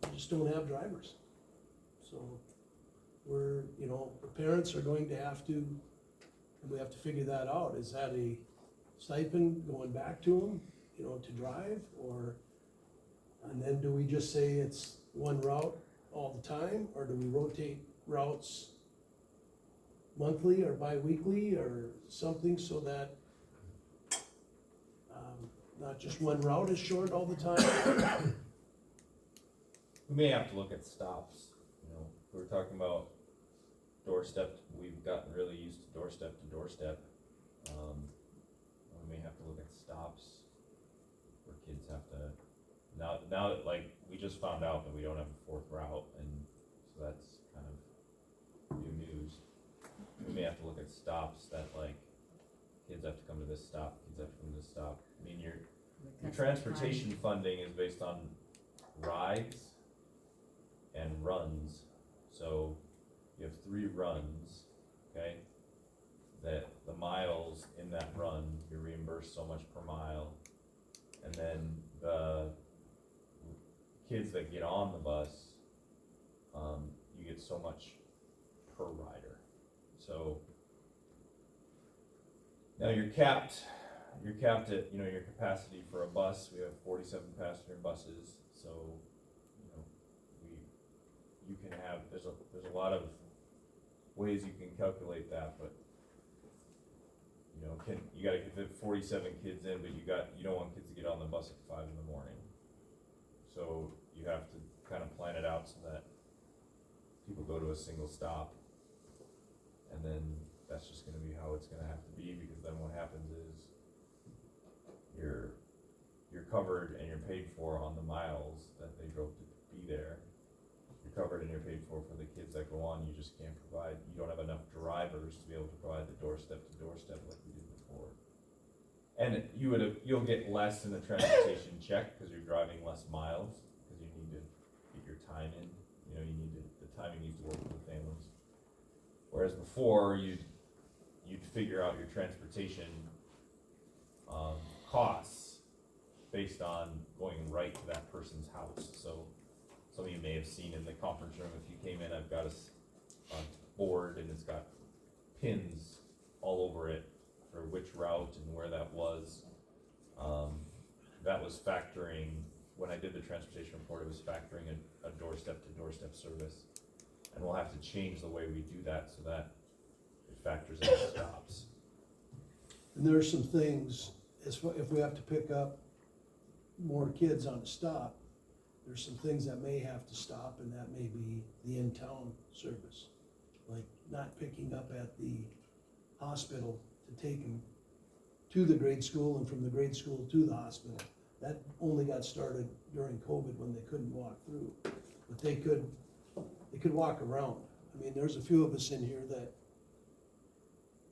We just don't have drivers. So the parents are going to have to, and we have to figure that out. Is that a stipend going back to them, to drive, and then do we just say it's 1 route all the time, or do we rotate routes monthly or bi-weekly or something, so that not just 1 route is short all the time? We may have to look at stops, we're talking about doorstep, we've gotten really used to doorstep. We may have to look at stops where kids have to, now that, like, we just found out that we don't have a 4th route, and so that's kind of new news. We may have to look at stops that, like, kids have to come to this stop, kids have to come to this stop. Your transportation funding is based on rides and runs. So you have 3 runs, okay? That the miles in that run, you're reimbursed so much per mile. And then the kids that get on the bus, you get so much per rider. So now you're capped at, your capacity for a bus. We have 47 passenger buses, so, you can have, there's a lot of ways you can calculate that, but, you gotta fit 47 kids in, but you don't want kids to get on the bus at 5 in the morning. So you have to kind of plan it out out so that people go to a single stop. And then that's just gonna be how it's gonna have to be, because then what happens is you're covered and you're paid for on the miles that they drove to be there. You're covered and you're paid for the kids that go on. You just can't provide, you don't have enough drivers to be able to provide the doorstep to doorstep like we did before. And you'll get less in the transportation check because you're driving less miles, because you need to get your time in. You know, the timing needs to work for the families. Whereas before, you'd figure out your transportation costs based on going right to that person's house. So some of you may have seen in the conference room, if you came in, I've got a board and it's got pins all over it for which route and where that was. That was factoring, when I did the transportation report, it was factoring a doorstep to doorstep service. And we'll have to change the way we do that so that it factors in the stops. And there are some things, if we have to pick up more kids on a stop, there's some things that may have to stop, and that may be the in-town service. Like not picking up at the hospital to take them to the grade school and from the grade school to the hospital. That only got started during COVID when they couldn't walk through, but they could walk around. I mean, there's a few of us in here that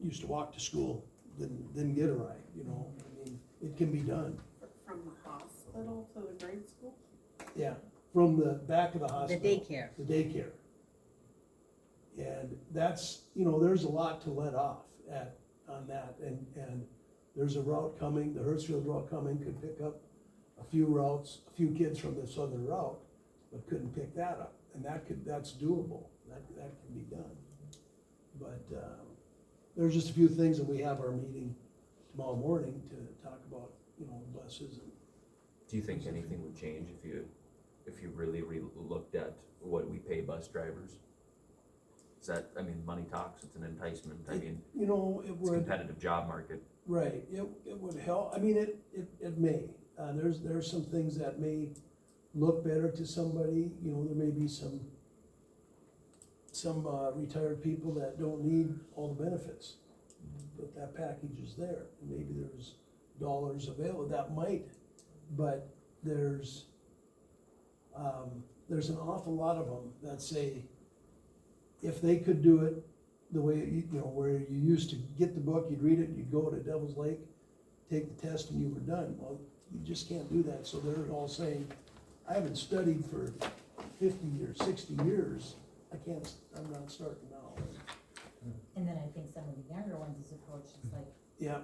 used to walk to school, didn't get a ride, you know. I mean, it can be done. From the hospital to the grade school? Yeah, from the back of the hospital. The daycare. And that's, you know, there's a lot to let off on that, and there's a route coming, the Hertzfield route coming, could pick up a few kids from this other route, but couldn't pick that up, and that's doable, that can be done. But, there's just a few things, and we have our meeting tomorrow morning to talk about, you know, buses and. Do you think anything would change if you really looked at what we pay bus drivers? Is that, I mean, money talks, it's an enticement, I mean, You know, it it's a would, competitive job market. right, it would help, I mean, it may, there's some things that may look better to somebody, you know, there may be some retired people that don't need all the benefits, but that package is there, and maybe there's dollars available, that might, but there's an awful lot of them that say, if they could do it the way, you know, where you used to get the book, you'd read it, you'd go to Devil's Lake, take the test, and you were done. Well, you just can't do that, so they're all saying, I haven't studied for 50 or 60 years, I'm not starting now. And then I think some of the younger ones' approach is like, Yeah,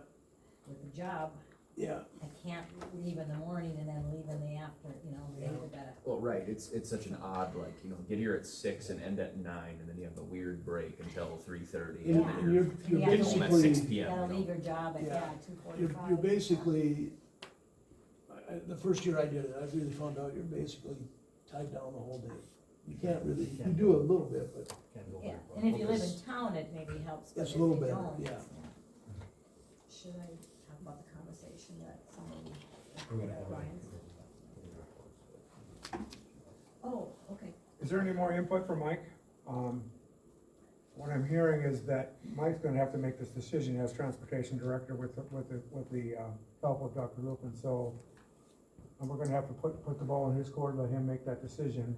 with the job, yeah, I can't leave in the morning and then leave in the after, you know, they either gotta. Well, right, it's such an odd, like, you know, get here at 6 and end at 9, and then you have the weird break until 3:30, and and then and you're you're Yeah. home at 6 basically, You PM, gotta you leave know? your job at, Yeah. 2:45. you're basically, the first year I did it, I really found out you're basically tied down the whole day. You can't really, you do a little bit, but Yeah, and if you live in town, it maybe helps, but It's if a you little better, don't, yeah. Should I talk about the conversation that somebody, We're gonna- Brian's? Oh, okay. Is there any more input from Mike? What I'm hearing is that Mike's gonna have to make this decision as transportation director with the help of Dr. Lupin, so and we're gonna have to put the ball in his court, let him make that decision.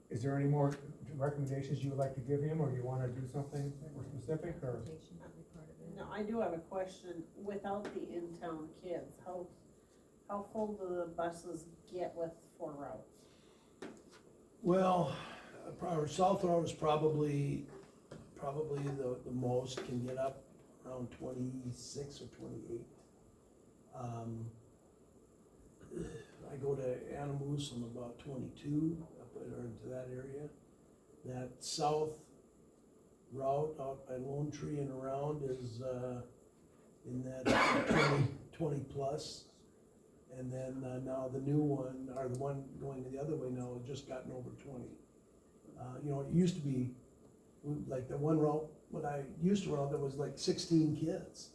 Is there any more recommendations you would like to give him, or you wanna do something more specific, or? Transportation would be part of it. No, I do have a question, without the in-town kids, how full do the buses get with 4 routes? well, our south route is probably the most, can get up around 26 or 28. I go to Animus, I'm about 22, up there into that area. That south route out by Lone Tree and around is, in that 20 plus. And then, now the new one, or the one going the other way now, has just gotten over 20. You know, it used to be, like the one route, when I used to route, there was like 16 kids.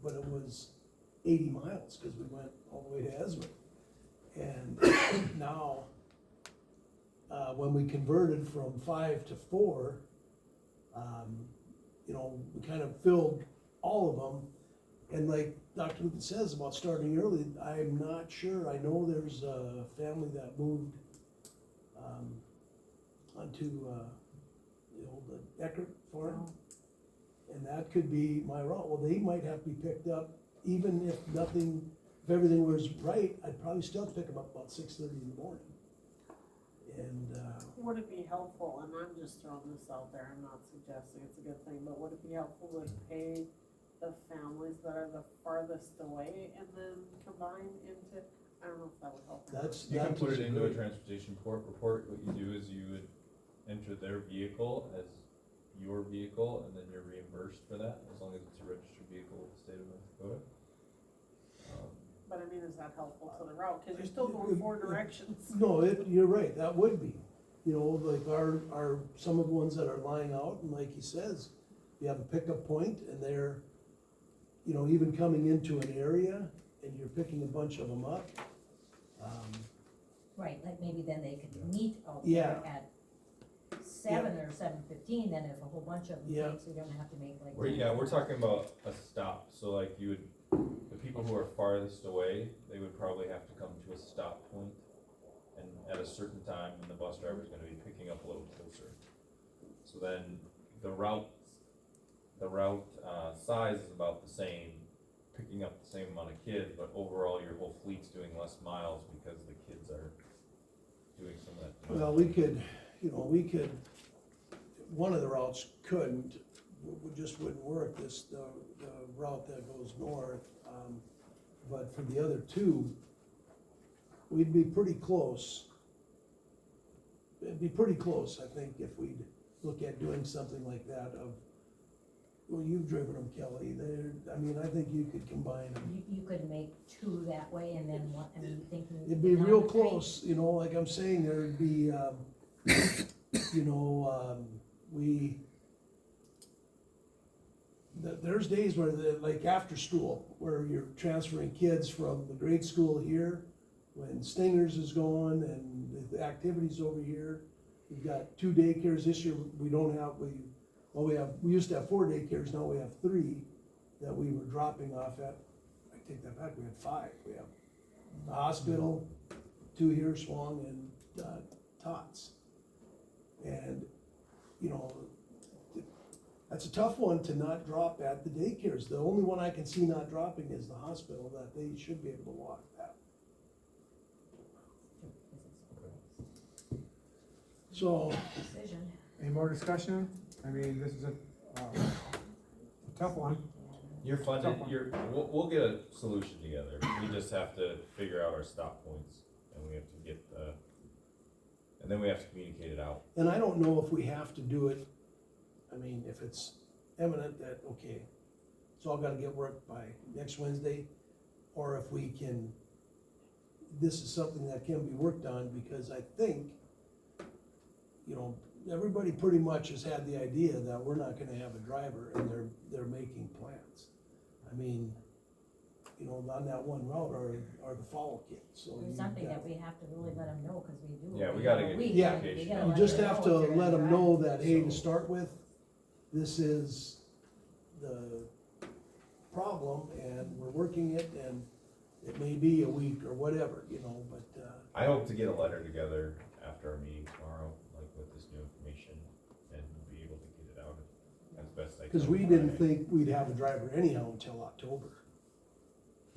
But it was 80 miles, cause we went all the way to Ezra. And now when we converted from 5 to 4, you know, we kind of filled all of them. And like Dr. Lucas says about starting early, I'm not sure. I know there's a family that moved onto the old Eckert farm. And that could be my route. Well, they might have to be picked up, even if everything was right, I'd probably still pick them up about 6:30 in the morning. And, Would it be helpful, and I'm just throwing this out there, I'm not suggesting it's a good thing, but would it be helpful to pay the families that are the farthest away and then combine into, I don't know if that would help. You can put it into a transportation report. What you do is you would enter their vehicle as your vehicle, and then you're reimbursed for that, as long as it's a registered vehicle with the state of North Dakota. But I mean, is that helpful to the route, cause you're still going 4 directions? no, you're right, that would be. You know, like some of the ones that are lying out, and like he says, you have a pickup point and they're, you know, even coming into an area and you're picking a bunch of them up. Right, like maybe then they could meet out Yeah. there at 7 or 7:15, then if a whole bunch of them Yeah. came, so you don't have to make like. We're talking about a stop, so like the people who are farthest away, they would probably have to come to a stop point, and at a certain time, and the bus driver's gonna be picking up a little closer. So then, the route size is about the same, picking up the same amount of kids, but overall, your whole fleet's doing less miles because the kids are doing some of that. Well, we could, one of the routes couldn't, just wouldn't work, the route that goes north. But for the other two, we'd be pretty close. It'd be pretty close, I think, if we'd look at doing something like that well, you've driven them, Kelly, I think you could combine them. You could make 2 that way and then one, I mean, thinking. It'd be real close, you know, like I'm saying, there'd be, you know, there's days where like after school, where you're transferring kids from the grade school here, when Stingers is going and the activities over here. We've got 2 daycares this year. We used to have 4 daycares, now we have 3 that we were dropping off at. I take that back, we had 5. We have the hospital, 2 here, Swang, and Tots. And, you know, that's a tough one to not drop at the daycares. The only one I can see not dropping is the hospital, that they should be able to walk that. So, Decision. Any more discussion? I mean, this is a tough one. You're funded, we'll get a solution together. We just have to figure out our stop points, and we have to get and then we have to communicate it out. and I don't know if we have to do it, I mean, if it's eminent that, okay, it's all gotta get worked by next Wednesday, or if we can, this is something that can be worked on, because I think, you know, everybody pretty much has had the idea that we're not gonna have a driver, and they're making plans. I mean, you know, on that one route are the follow kids, so. It's something that we have to really let them know, cause we do. Yeah, we gotta get Yeah, communication. you just have to let them know that, hey, to start with, this is the problem, and we're working it, and it may be a week or whatever, you know, but, I hope to get a letter together after our meeting tomorrow, like with this new information, and be able to get it out as best I can. cause we didn't think we'd have a driver anyhow until October.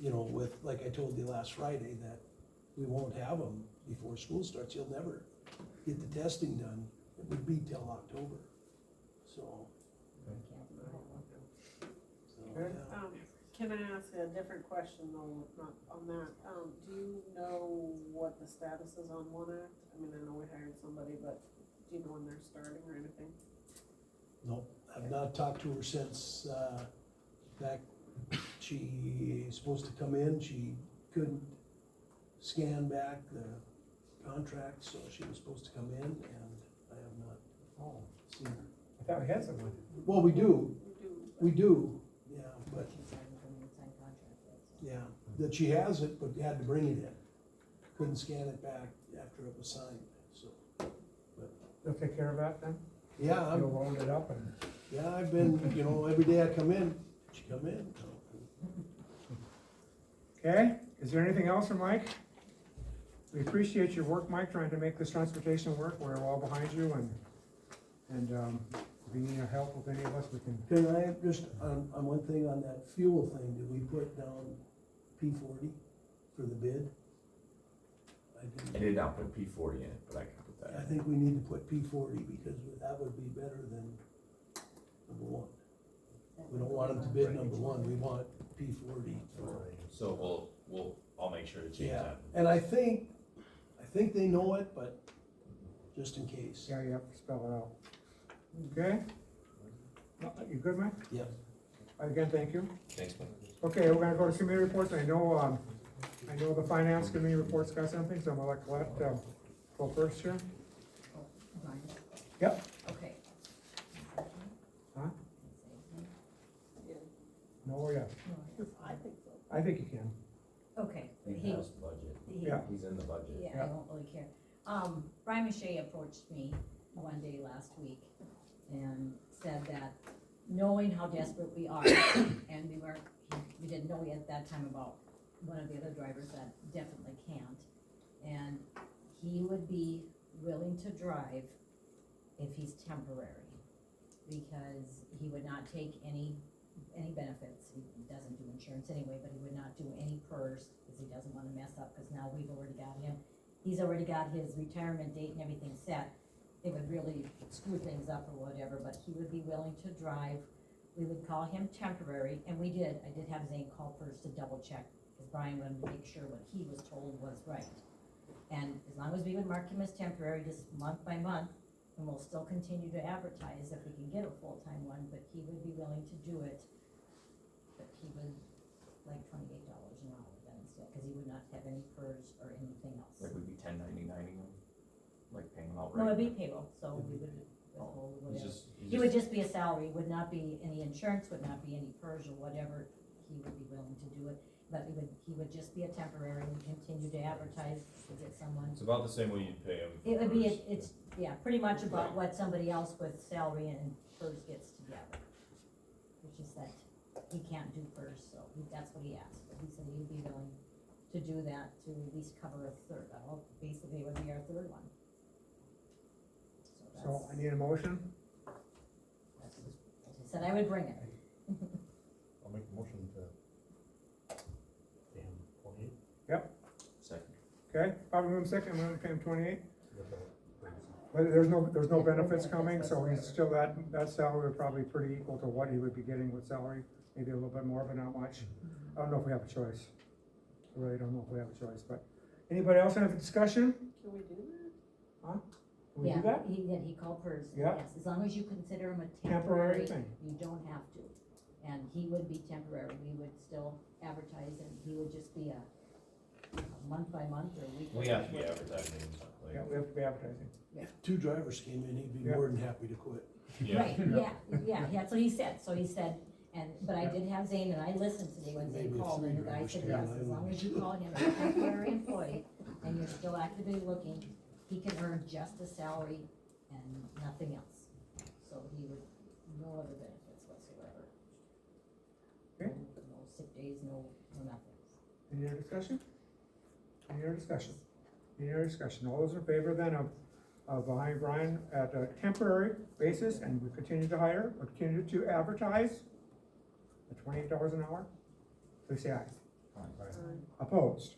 You know, with, like I told you last Friday, that we won't have them before school starts. You'll never get the testing done. It would be till October, so. Can I ask a different question though, not on that, do you know what the status is on One Act? I mean, I know we hired somebody, but do you know when they're starting or anything? No, I've not talked to her since, back, she's supposed to come in, she couldn't scan back the contract, so she was supposed to come in, and I have not seen her. I thought we had someone. Well, we do, yeah, but, She's signed contract yet, so. yeah, that she has it, but had to bring it in. Couldn't scan it back after it was signed, so. They'll take care of that then? Yeah, You'll load it up and, yeah, I've been, every day I come in, she come in. okay, is there anything else from Mike? We appreciate your work, Mike, trying to make this transportation work, we're all behind you and, if you need our help with any of us, we can. Can I just, on one thing, on that fuel thing, did we put down P40 for the bid? I did not put P40 in it, but I can put that I in. think we need to put P40 because that would be better than number one. We don't want them to bid number one, we want P40. So I'll make sure to change Yeah, that. and I think they know it, but just in case. Yeah, you have to spell it out. Okay? You good, Mike? Yep. Again, thank you. Thanks, man. Okay, we're gonna go to committee reports. I know the finance committee report's got something, so I'm gonna let Colette, go first here. Brian? Yep. Okay. Huh? No or yes? I think so. I think you can. Okay. He has budget, Yeah. he's in the budget. Yeah, I don't really care. Brian Mache approached me one day last week and said that knowing how desperate we are, and we didn't know yet at that time about one of the other drivers that definitely can't, and he would be willing to drive if he's temporary, because he would not take any benefits. He doesn't do insurance anyway, but he would not do any PERS, because he doesn't wanna mess up, because now we've already got him. He's already got his retirement date and everything set. It would really screw things up or whatever, but he would be willing to drive. We would call him temporary, and I did have Zane call first to double check, because Brian wanted to make sure what he was told was right. And as long as we would mark him as temporary, just month by month, and we'll still continue to advertise if we can get a full-time one, but he would be willing to do it. But he would like $28 an hour then instead, because he would not have any PERS or anything else. Like we'd be 1099ing them, like paying them outright. No, it'd be payroll, so we would withhold He's whatever. just, He would just be a salary, would not be any insurance, would not be any PERS or whatever, he would be willing to do it. But he would just be a temporary and continue to advertise to get someone. it's about the same way you'd pay him. It would be, yeah, pretty much about what somebody else with salary and PERS gets together. Which is that he can't do PERS, so that's what he asked, but he said he'd be willing to do that to at least cover a third, basically it would be our third one. So I need a motion. I said I would bring it. I'll make a motion to. Second. Okay, probably room second, I'm gonna pay him 28. But there's no benefits coming, so he's still, that salary would probably pretty equal to what he would be getting with salary, maybe a little bit more, but not much. I don't know if we have a choice. I really don't know if we have a choice, but anybody else have a discussion? Can we do that? Huh? Can we do that? He called PERS, Yeah. yes, as long as you consider him a Temporary temporary, thing. you don't have to. And he would be temporary, we would still advertise, and he would just be a month by month or week. We have to be advertising, Yeah, like, we have to be advertising. If two drivers came in, he'd be Yeah. more than happy to quit. Right, yeah, that's what he said, but I did have Zane, and I listened today when Zane Maybe a called, and the guy three-driver said, straight yes, line. as long as you call him a temporary employee, and you're still actively looking, he can earn just a salary and nothing else. So he would, no other benefits whatsoever. Okay. No sick days, no nothing. Any other discussion? Any other discussion? Any other discussion? All those in favor then of hiring Brian at a temporary basis, and we continue to hire, or continue to advertise at $28 an hour, please say aye. Opposed?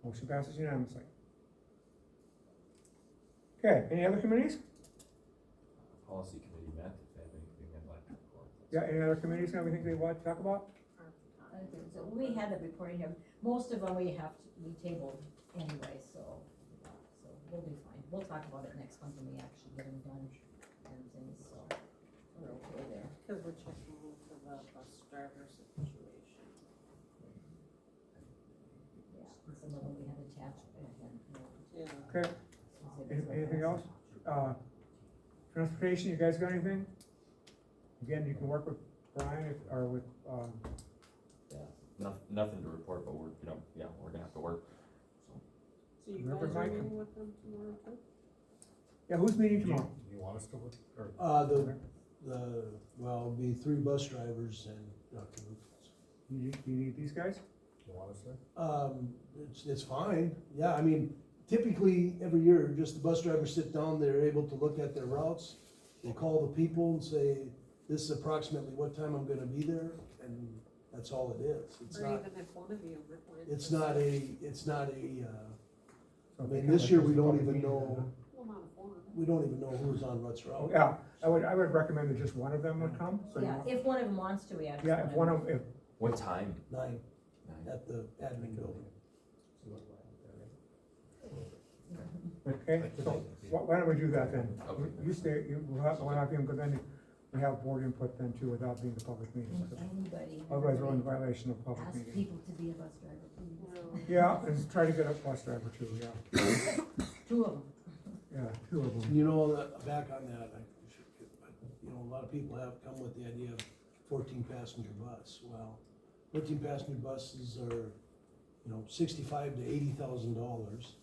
Motion passes unanimously. Okay, any other committees? policy committee met, if they have anything they'd like to report. Yeah, any other committees that we think they want to talk about? So we had the reporting here, most of them we tabled anyway, so we'll be fine. We'll talk about it next month when we actually get them done and things, so we're okay there. Cause we're checking into the bus driver situation. Yeah, and some of them we had attached, and, Yeah. Okay, anything else? Transportation, you guys got anything? Again, you can work with Brian or with, Nothing to report, but we're gonna have to work, so. So you Remember guys are Mike? meeting with them tomorrow too? Yeah, who's meeting tomorrow? Do you want us to look, or? Well, it'll be 3 bus drivers and Dr. Lucas. You need these guys? Do you want us there? It's fine, yeah, I mean, typically, every year, just the bus drivers sit down, they're able to look at their routes. They call the people and say, this is approximately what time I'm gonna be there, and that's all it is. It's Or not, even if one of you went. it's not a, So I they mean, come this with year, this we don't public even meeting, know, Well, not a forum. we don't even know who's on Ruts huh? route. Yeah, I would recommend that just one of them would come, so you Yeah, know. if one of them wants to, yeah. just Yeah, if one of, if, What time? 9 at the admin building. okay, so why don't we do that then? Okay. You stay, we'll have him, but then we have board input then too without being a public meeting. And anybody. Otherwise, we're in violation of public Ask meeting. people to be a bus driver, please. Yeah, and try to get a bus driver too, yeah, 2 of them. yeah, 2 of them. You know, back on that, you know, a lot of people have come with the idea of 14-passenger bus. Well, 14-passenger buses are, you know, $65,000 to $80,000.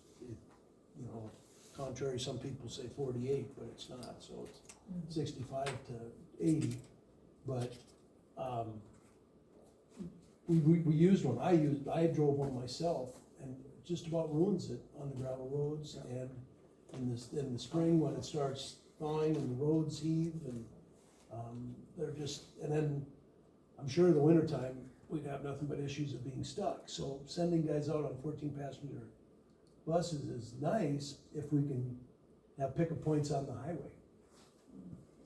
You know, contrary, some people say 48, but it's not, so it's 65 to 80. But, we used one, I drove one myself, and just about ruins it on the gravel roads, and in the spring, when it starts thawing and the roads heave, and, they're just, and then, I'm sure in the wintertime, we'd have nothing but issues of being stuck, so sending guys out on 14-passenger buses is nice if we can have pickup points on the highway.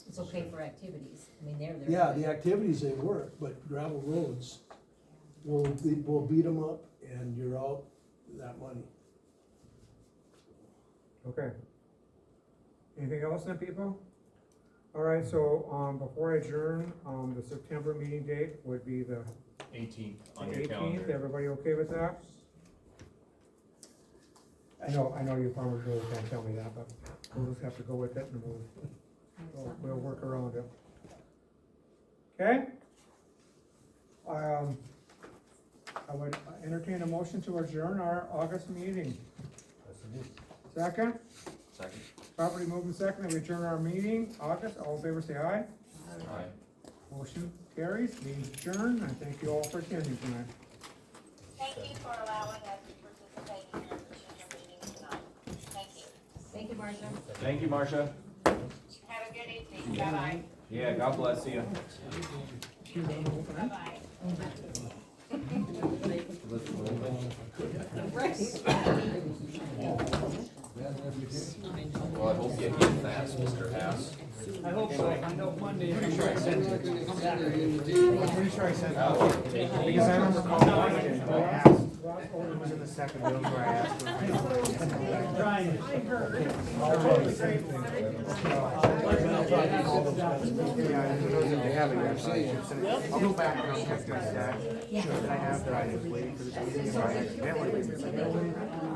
It's okay for activities, I mean, they're there. Yeah, the activities, they work, but gravel roads, we'll beat them up, and you're out that money. Okay. Anything else then, people? All right, so, before I adjourn, the September meeting date would be the 18th on your 18th, calendar. everybody okay with that? I know you farmers really can't tell me that, but we'll just have to go with it and we'll work around it. Okay? I would entertain a motion to adjourn our August meeting. Second? Second. Property moving second, that we adjourn our meeting, August, all in favor say aye. Aye. Motion carries, meeting adjourned, and thank you all for attending tonight. Thank you for allowing us to participate in your meeting tonight. Thank you. Thank you, Martha. Thank you, Marcia. Have a good evening. Bye-bye. Yeah, God bless you. Bye-bye. Well, I hope you get fast, Mr. Haas. I hope so, I know Monday. Pretty sure I sent it. Because I remember calling Mike and I asked, it was in the second bill where I asked. Brian. Yeah, for those that have it, I'm saying, I'll go back and I'll check my stack that I have that I was waiting for this meeting, if I accidentally didn't send it.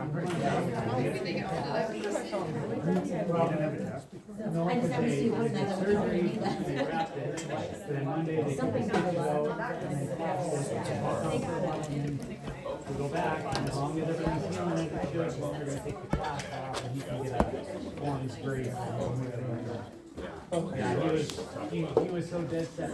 I'm pretty sure. No, I just haven't seen one that would cover surgery, me that. they wrapped it, but then Monday they Something sent not it a out, lot. and they passed it. We go back, and as long as everything's healing as it should, well, they're gonna take the cast off, and he can get a orange grade. Yeah, he was so dead set.